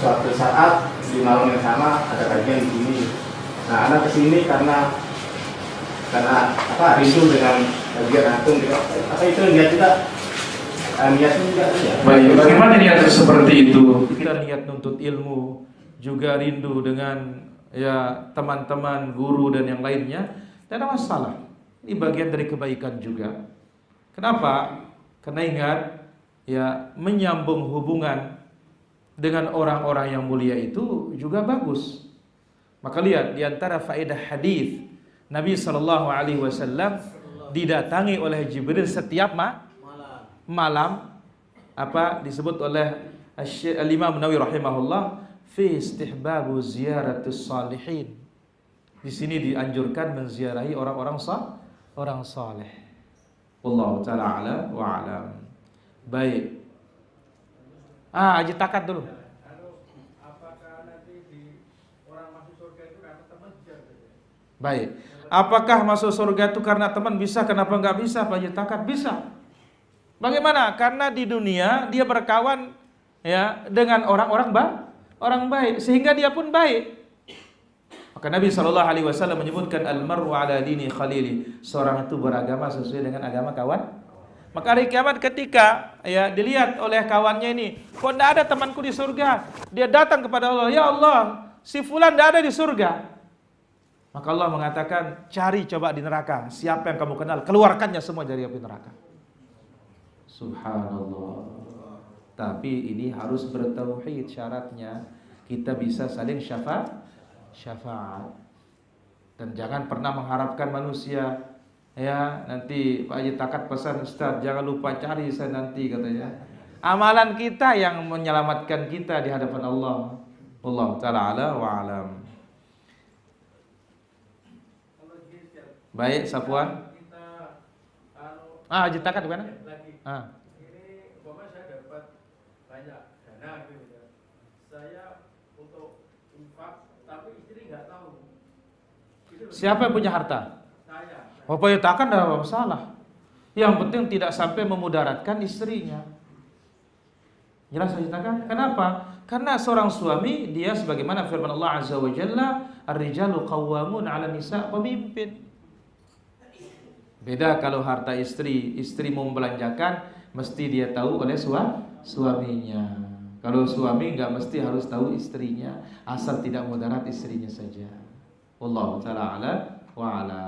suatu saat di malam yang sama ada kajian di sini. Nah, anak kesini karena apa, rindu dengan bagian antum gitu. Apa itu niat juga? Niatnya juga ya. baik, bagaimana niat seperti itu? Kita niat nuntut ilmu, juga rindu dengan ya teman-teman, guru dan yang lainnya, tidak ada masalah. Ini bagian dari kebaikan juga. Kenapa? Karena ingat, ya, menyambung hubungan dengan orang-orang yang mulia itu juga bagus. Maka lihat, di antara faedah hadis, Nabi sallallahu alaihi wasallam didatangi oleh Jibril setiap malam, apa disebut oleh Al-Imam Nawawi rahimahullah, fi istihbabu ziyaratus salihin. Di sini dianjurkan menziarahi orang-orang saleh. Wallahu ta'ala a'la wa a'lam. Baik. Haji Takat dulu. Apakah nanti di orang masuk surga itu karena teman bisa? Baik. Apakah masuk surga itu karena teman? Bisa. Kenapa enggak bisa, Pak Haji Takat? Bisa. Bagaimana? Karena di dunia dia berkawan ya dengan orang-orang baik, sehingga dia pun baik. Maka Nabi sallallahu alaihi wasallam menyebutkan al-mar'u ala dini khalili. Seorang itu beragama sesuai dengan agama kawan. Maka hari kiamat ketika ya dilihat oleh kawannya ini, kok tidak ada temanku di surga? Dia datang kepada Allah, ya Allah, si fulan tidak ada di surga. Maka Allah mengatakan, cari coba di neraka, siapa yang kamu kenal, keluarkannya semua dari api neraka. Subhanallah. Tapi ini harus bertauhid syaratnya. Kita bisa saling syafaat. Dan jangan pernah mengharapkan manusia. Ya, nanti Pak Haji Takat pesan, Ustaz, jangan lupa cari saya nanti, katanya. Amalan kita yang menyelamatkan kita di hadapan Allah. Wallahu ta'ala ala wa alam. Baik, Safwan. Haji Takat bukan? Ini umpama saya dapat banyak dana gitu ya. Saya untuk infak, tapi istri nggak tahu. Siapa yang punya harta? Saya. Bapak ya takkan tidak ada masalah. Yang penting tidak sampai memudaratkan istrinya. Jelas kan? Kenapa? Karena seorang suami, dia sebagaimana firman Allah Azza wa Jalla, ar-rijalu qawwamun 'ala nisa, pemimpin. Beda kalau harta istri mau membelanjakan, mesti dia tahu oleh suaminya. Kalau suami enggak mesti harus tahu istrinya, asal tidak mudarat istrinya saja. Wallahu ta'ala ala wa ala.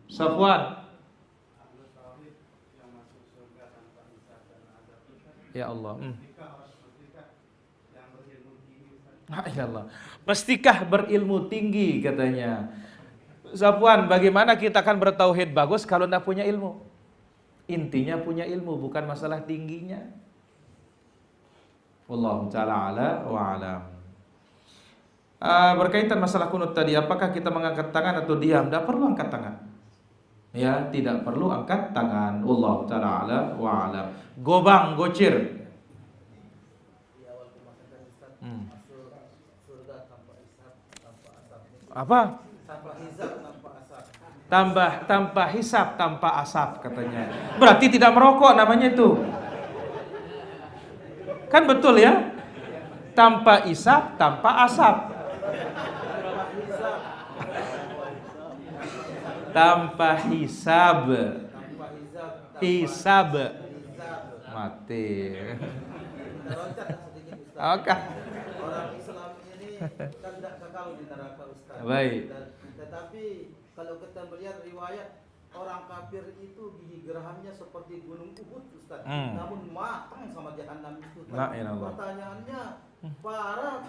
Safwan. Ya Allah. Ya Allah. Mestikah berilmu tinggi, katanya. Safwan, bagaimana kita akan bertauhid bagus kalau tidak punya ilmu? Intinya punya ilmu, bukan masalah tingginya. Wallahu ta'ala ala wa alam. Berkaitan masalah kunut tadi, apakah kita mengangkat tangan atau diam? Tidak perlu angkat tangan. Ya, tidak perlu angkat tangan. Wallahu ta'ala ala wa alam. Gobang, gocir. Di awal pembahasan Ustaz, masuk surga tanpa hisab, tanpa asap. Apa? Tanpa hisab, tanpa asap. tanpa hisab, tanpa asap katanya. Berarti tidak merokok namanya itu. Kan betul ya? Tanpa hisab, tanpa asap. Tanpa hisab. Hisab. Mati. Oke. Orang Islam ini kan tidak kekal di neraka, Ustaz. Baik. Tetapi kalau kita melihat riwayat orang kafir itu gigi gerahamnya seperti gunung Uhud, Ustaz. Namun matang sama jahanam itu. Pertanyaannya, para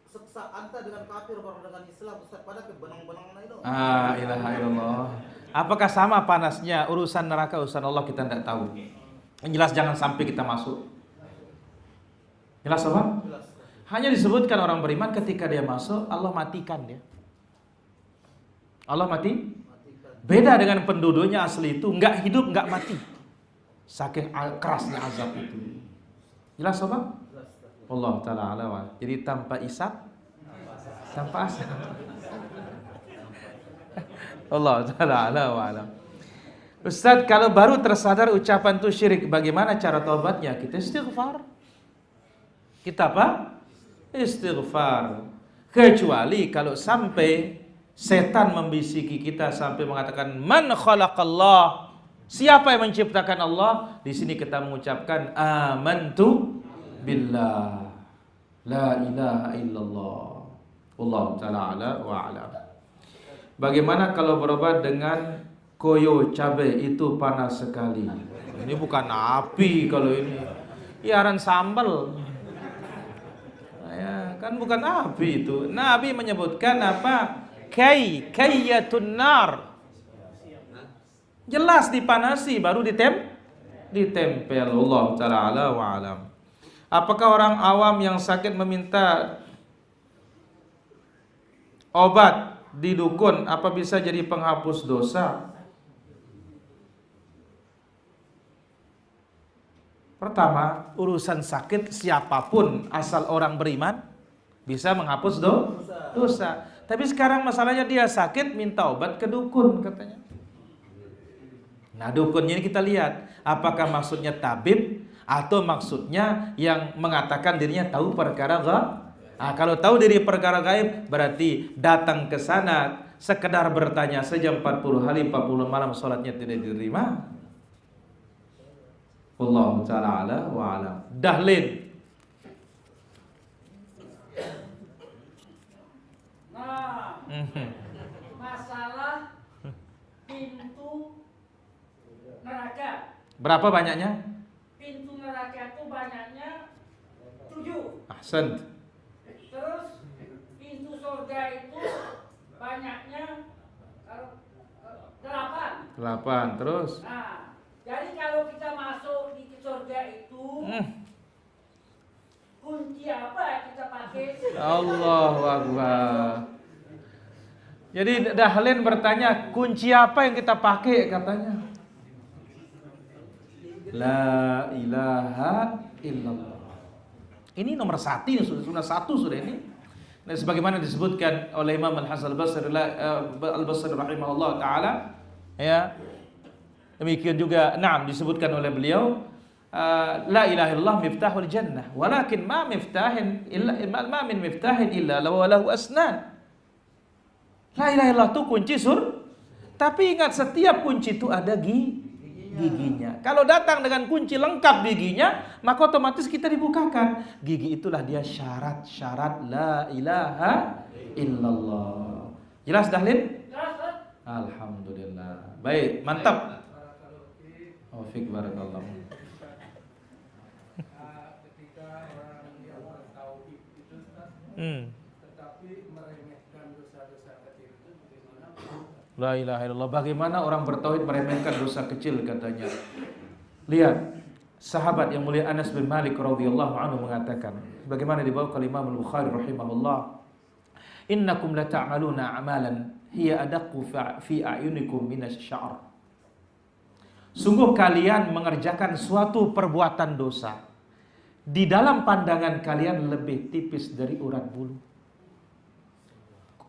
seksa anta dengan kafir bareng dengan Islam, Ustaz, pada ke benang-benang itu. Ilaha illallah. Apakah sama panasnya urusan neraka urusan Allah kita tidak tahu. Yang jelas jangan sampai kita masuk. Jelas apa? Jelas. Hanya disebutkan orang beriman ketika dia masuk Allah matikan dia. Allah matikan. Beda dengan penduduknya asli itu enggak hidup enggak mati. Saking kerasnya azab itu. Jelas apa? Allah taala ala. Jadi tanpa isap, tanpa asap. Allah taala ala. Ustaz, kalau baru tersadar ucapan itu syirik, bagaimana cara taubatnya? Kita istighfar. Kita apa? Istighfar. Kecuali kalau sampai setan membisiki kita sampai mengatakan man khalaqallah, siapa yang menciptakan Allah? Di sini kita mengucapkan amantu billah, la ilaha illallah. Wallahu taala ala wa alam. Bagaimana kalau berobat dengan koyo cabai itu panas sekali? Ini bukan api kalau ini. Iaran sambal. Ya, kan bukan api itu. Nabi menyebutkan apa? Kayyatun nar. Jelas dipanasi baru ditempel. Allah taala ala wa alam. Apakah orang awam yang sakit meminta obat di dukun apa bisa jadi penghapus dosa? Pertama, urusan sakit siapapun asal orang beriman bisa menghapus dosa. Tapi sekarang masalahnya dia sakit minta obat ke dukun katanya. Nah, dukunnya ini kita lihat apakah maksudnya tabib atau maksudnya yang mengatakan dirinya tahu perkara gaib. Nah, kalau tahu diri perkara gaib berarti datang ke sana sekedar bertanya saja 40 hari 40 malam salatnya tidak diterima. Wallahu ta'ala ala wa alam. Dahlin. Nah, masalah pintu neraka. Berapa banyaknya? Pintu neraka itu banyaknya 7. Ahsan. Terus pintu surga itu banyaknya 8. Terus. Nah, jadi kalau kita masuk di surga itu kunci apa yang kita pakai? Allahu Akbar. Jadi Dahlin bertanya, kunci apa yang kita pakai katanya? La ilaha illallah. Ini nomor 1, sudah 1 sudah ini. Nah, sebagaimana disebutkan oleh Imam Al-Hasan Al-Basri rahimahullah taala, ya. Demikian juga disebutkan oleh beliau la ilaha illallah miftahul jannah walakin ma min miftahin illa lahu asnan. La ilaha illallah itu kunci tapi ingat setiap kunci itu ada giginya. Kalau datang dengan kunci lengkap giginya, maka otomatis kita dibukakan. Gigi itulah dia syarat la ilaha illallah. Jelas Dahlin? Alhamdulillah. Baik, mantap. Fik barakallah. Ketika orang yang bertauhid itu tetapi meremehkan dosa-dosa kecil itu bagaimana? La ilaha illallah. Bagaimana orang bertauhid meremehkan dosa kecil katanya. Lihat sahabat yang mulia Anas bin Malik radhiyallahu anhu mengatakan, bagaimana dibawa oleh Imam Al-Bukhari rahimahullah, innakum la ta'maluna a'malan hiya adaqqu fi a'yunikum minasy-sya'r. Sungguh kalian mengerjakan suatu perbuatan dosa di dalam pandangan kalian lebih tipis dari urat bulu.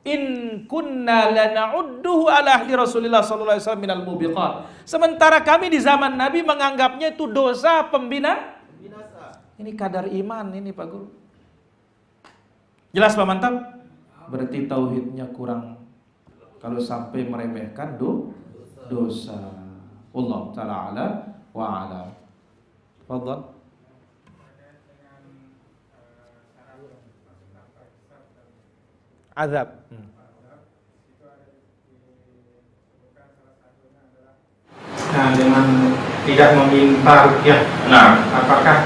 in kunna lana'udduhu ala ahli Rasulillah sallallahu alaihi wasallam minal mubiqat. Sementara kami di zaman Nabi menganggapnya itu dosa Binasa. Ini kadar iman ini Pak Guru. Jelas Pak Mantap? Berarti tauhidnya kurang kalau sampai meremehkan dosa. Allah taala ala wa ala. Fadhal. Azab. Nah, dengan tidak meminta rukyah, apakah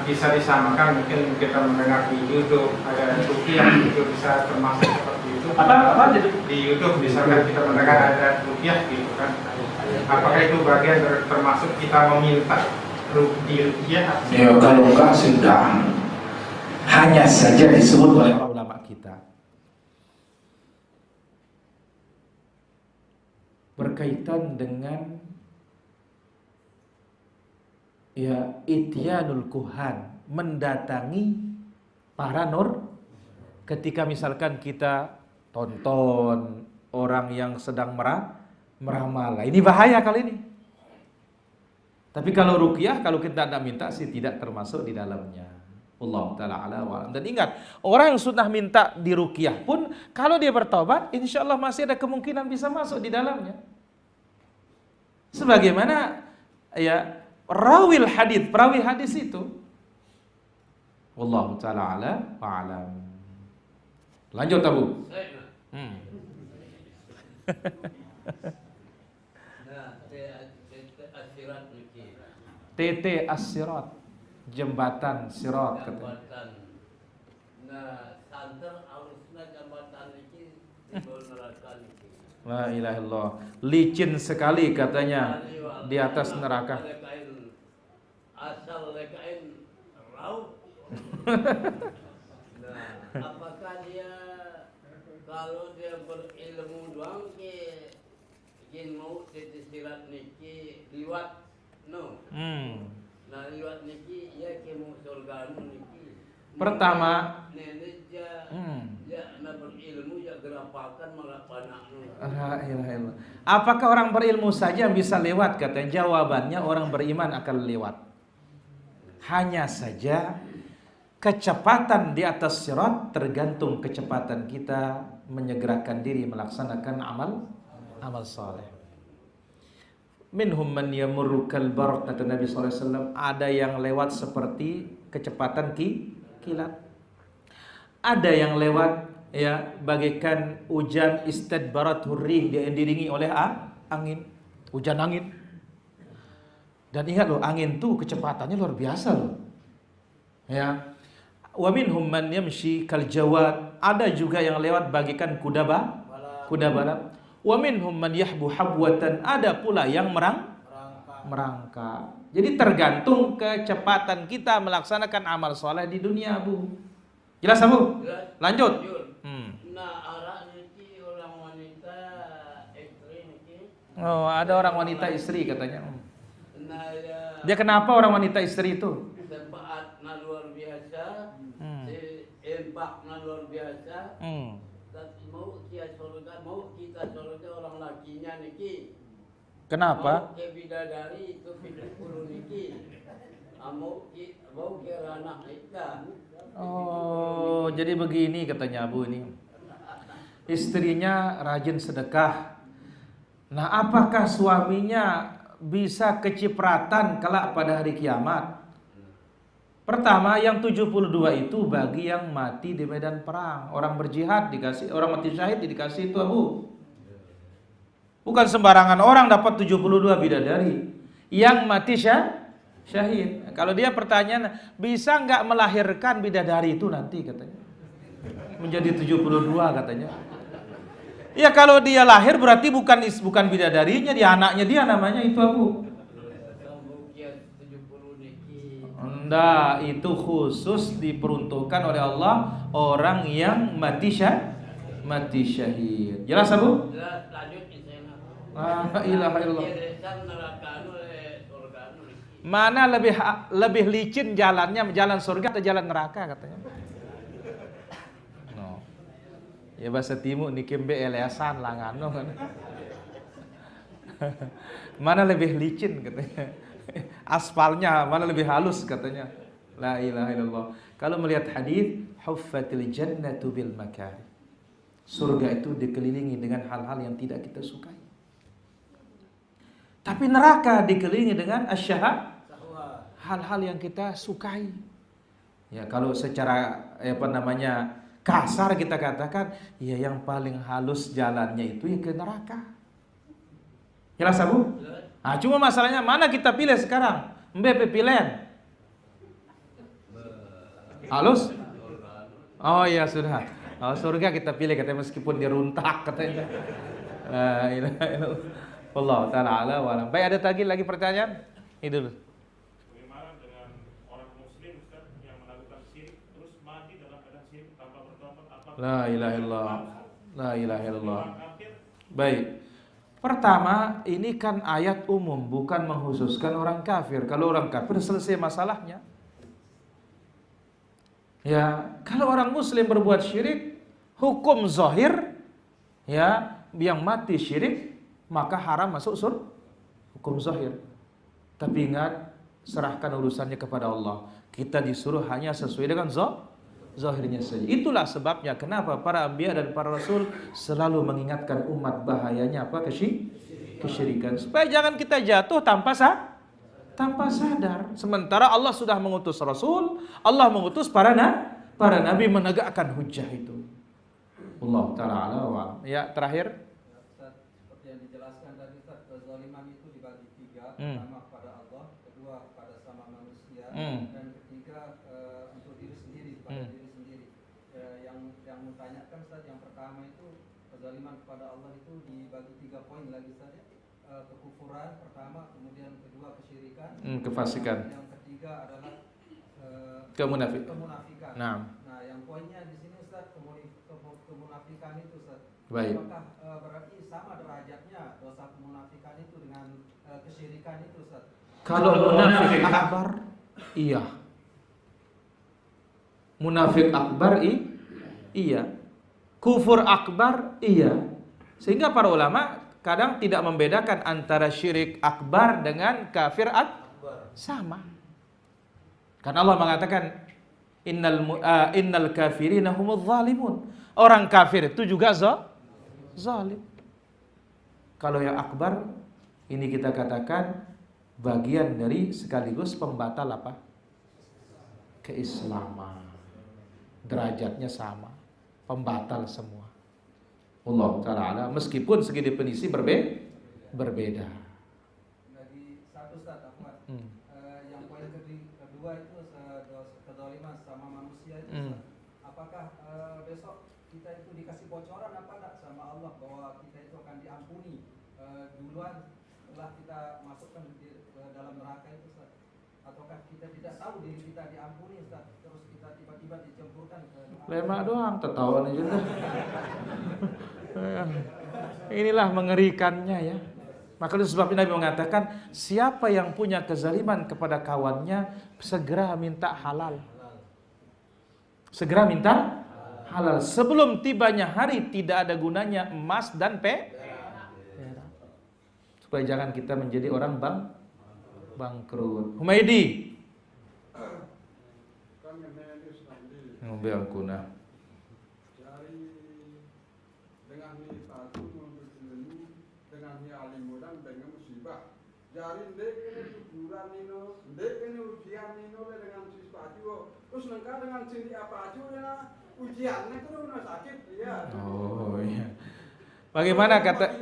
bisa disamakan? Mungkin kita mendengar di YouTube ada rukyah itu bisa termasuk seperti itu. Apa di YouTube misalkan kita mendengar ada rukyah gitu kan? Apakah itu bagian termasuk kita meminta rukyah? Ya kalau enggak sudah hanya saja disebut oleh ulama kita berkaitan dengan ya ityanul kuhan, mendatangi para ketika misalkan kita tonton orang yang sedang meramal. Ini bahaya kali ini. Tapi kalau ruqyah, kalau kita tidak minta sih tidak termasuk di dalamnya. Allah ta'ala ala wa'alam. Dan ingat, orang yang sudah minta di ruqyah pun kalau dia bertobat, insya Allah masih ada kemungkinan bisa masuk di dalamnya. Sebagaimana ya perawi hadis itu. Allah ta'ala ala wa'alam. Lanjut Abu. TT as-sirat, jembatan sirat katanya. Nah, santer harusnya jembatan ini La ilaha illallah. Licin sekali katanya di atas neraka. Asal lekain raut. Nah, apakah dia kalau dia berilmu doang ke mau sirat niki liwat no. Nah liwat niki ya ke mau surga niki. Pertama, nenek ya na berilmu ya gerapakan malah panak. La ilaha illallah. Apakah orang berilmu saja yang bisa lewat? Katanya jawabannya orang beriman akan lewat. Hanya saja kecepatan di atas sirat tergantung kecepatan kita menyegerakan diri melaksanakan amal saleh. Minhum man yamurru kal barq, kata Nabi sallallahu alaihi wasallam, ada yang lewat seperti kecepatan kilat. Ada yang lewat ya bagaikan hujan istadbarat hurrih, dia diiringi oleh angin, hujan angin. Dan ingat loh, angin tuh kecepatannya luar biasa loh. Ya. Wa minhum man yamshi kal jawad, ada juga yang lewat bagaikan kuda balap. Wa minhum man yahbu habwatan, ada pula yang merangkak. Jadi tergantung kecepatan kita melaksanakan amal soleh di dunia, Bu. Jelas, Bu? Lanjut. Nah, arah niki orang wanita istri niki. Oh, ada orang wanita istri katanya. Nah, ya. Dia kenapa orang wanita istri itu? Sempaat na luar biasa. Empak na luar biasa. Mau kita surga orang lakinya niki. Kenapa? Mau ke bidadari itu 70 niki. Mau ke anak kita. Oh, jadi begini katanya Bu ini. Istrinya rajin sedekah. Nah, apakah suaminya bisa kecipratan kelak pada hari kiamat? Pertama, yang 72 itu bagi yang mati di medan perang. Orang berjihad dikasih, orang mati syahid dikasih itu, Bu. Bukan sembarangan orang dapat 72 bidadari. Yang mati syahid. Kalau dia pertanyaan, bisa nggak melahirkan bidadari itu nanti katanya? Menjadi 72 katanya. Ya kalau dia lahir berarti bukan bidadarinya, dia anaknya dia namanya itu, Bu. Enggak, itu khusus diperuntukkan oleh Allah orang yang mati syahid. Jelas, Bu? Jelas, lanjut insyaallah. La ilaha illallah. Mana lebih licin jalannya, jalan surga atau jalan neraka katanya? No. Ya bahasa Timur ni kembe eleasan langano kan. Mana lebih licin katanya. Aspalnya mana lebih halus katanya. La ilaha illallah. Kalau melihat hadis huffatil jannatu bil makari. Surga itu dikelilingi dengan hal-hal yang tidak kita sukai. Tapi neraka dikelilingi dengan asyahad, hal-hal yang kita sukai. Ya kalau secara kasar kita katakan, ya yang paling halus jalannya itu ya ke neraka. Jelas Abu? Nah, cuma masalahnya mana kita pilih sekarang? Mbak pilihan. Halus? Oh iya sudah. Oh, surga kita pilih katanya meskipun diruntak katanya. Allah taala ala wa alam. Baik, ada lagi pertanyaan? Ini dulu. Bagaimana dengan orang muslim Ustaz yang melakukan syirik terus mati dalam keadaan syirik tanpa bertobat apa? La ilaha illallah. La ilaha illallah. Baik. Pertama, ini kan ayat umum, bukan mengkhususkan orang kafir. Kalau orang kafir selesai masalahnya. Ya, kalau orang muslim berbuat syirik, hukum zahir ya, yang mati syirik maka haram masuk surga. Hukum zahir. Tapi ingat, serahkan urusannya kepada Allah. Kita disuruh hanya sesuai dengan zahirnya saja. Itulah sebabnya kenapa para anbiya dan para rasul selalu mengingatkan umat bahayanya apa? Kesyirikan. Supaya jangan kita jatuh tanpa sadar. Sementara Allah sudah mengutus rasul, Allah mengutus para nabi menegakkan hujjah itu. Allah taala ala wa alam. Ya, terakhir. Seperti yang dijelaskan tadi, kezaliman itu dibagi tiga. Pertama kepada Allah, kedua kepada sama manusia, dan ketiga untuk diri sendiri, kepada diri sendiri. Yang menanyakan Ustaz, yang pertama itu kezaliman kepada Allah itu dibagi 3 poin lagi saja. Kekufuran pertama, kemudian kedua kesyirikan, kefasikan. Yang ketiga adalah kemunafikan. Nah, yang poinnya di sini Ustaz, kemunafikan itu Ustaz. Baik. Apakah berarti sama derajatnya dosa kemunafikan itu dengan kesyirikan itu Ustaz? Kalau munafik akbar, iya. Munafik akbar iya. Kufur akbar iya. Sehingga para ulama kadang tidak membedakan antara syirik akbar dengan kafir akbar. Sama. Karena Allah mengatakan innal kafirina humudz zalimun. Orang kafir itu juga zalim. Kalau yang akbar ini kita katakan bagian dari sekaligus pembatal apa? Keislaman. Derajatnya sama, pembatal semua. Allah taala meskipun segi definisi berbeda. Lagi satu Ustaz, yang poin kedua itu kezaliman sama manusia itu Ustaz. Apakah besok kita itu dikasih bocoran apa enggak sama Allah bahwa kita itu akan diampuni duluan setelah kita masukkan ke dalam neraka itu Ustaz? Ataukah kita tidak tahu diri kita diampuni Ustaz, terus kita tiba-tiba dicemplungkan ke neraka? Lemak doang, tertawan aja dah. Inilah mengerikannya ya. Maka itu sebabnya Nabi mengatakan, siapa yang punya kezaliman kepada kawannya, segera minta halal. Segera minta halal. Sebelum tibanya hari tidak ada gunanya emas dan perak. Supaya jangan kita menjadi orang bangkrut. Humaydi. Ngombe angkuna. Jari ndek ini kuburan nino, ndek ini ujian nino dengan siswa ajo. Terus nengka dengan sini apa aja ya ujiannya itu udah sakit ya. Oh iya. Bagaimana kata?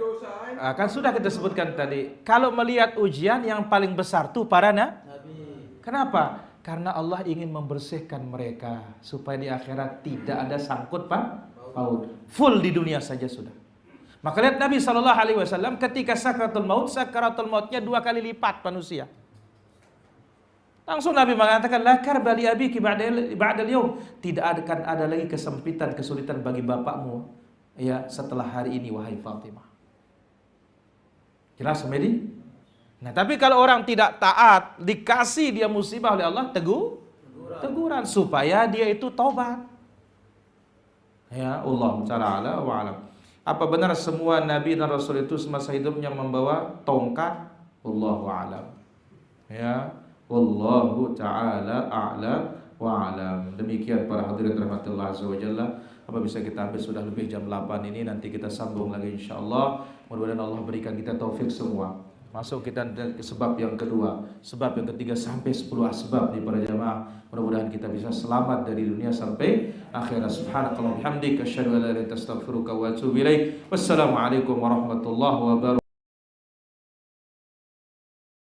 Kan sudah kita sebutkan tadi. Kalau melihat ujian yang paling besar tuh para nabi. Kenapa? Karena Allah ingin membersihkan mereka supaya di akhirat tidak ada sangkut paut. Full di dunia saja sudah. Maka lihat Nabi SAW ketika sakaratul mautnya 2 kali lipat manusia. Langsung Nabi mengatakan, la karba li abiki ba'dal yaum. Tidak akan ada lagi kesempitan, kesulitan bagi bapakmu ya setelah hari ini wahai Fatimah. Jelas Medi? Nah, tapi kalau orang tidak taat, dikasih dia musibah oleh Allah, teguran supaya dia itu taubat. Ya, Allah Ta'ala wa alam. Apa benar semua nabi dan rasul itu semasa hidupnya membawa tongkat? Wallahu a'lam. Ya, wallahu ta'ala a'la wa alam. Demikian para hadirin rahmatullah azza wa jalla. Apa bisa kita ambil, sudah lebih jam 8 ini, nanti kita sambung lagi insyaallah. Mudah-mudahan Allah berikan kita taufik semua. Masuk kita ke sebab yang kedua, sebab yang ketiga sampai 10 asbab di para jamaah. Mudah-mudahan kita bisa selamat dari dunia sampai akhirat. Subhanakallah bihamdik asyhadu an la ilaha illa anta astaghfiruka wa atubu ilaik. Wassalamualaikum warahmatullahi wabarakatuh.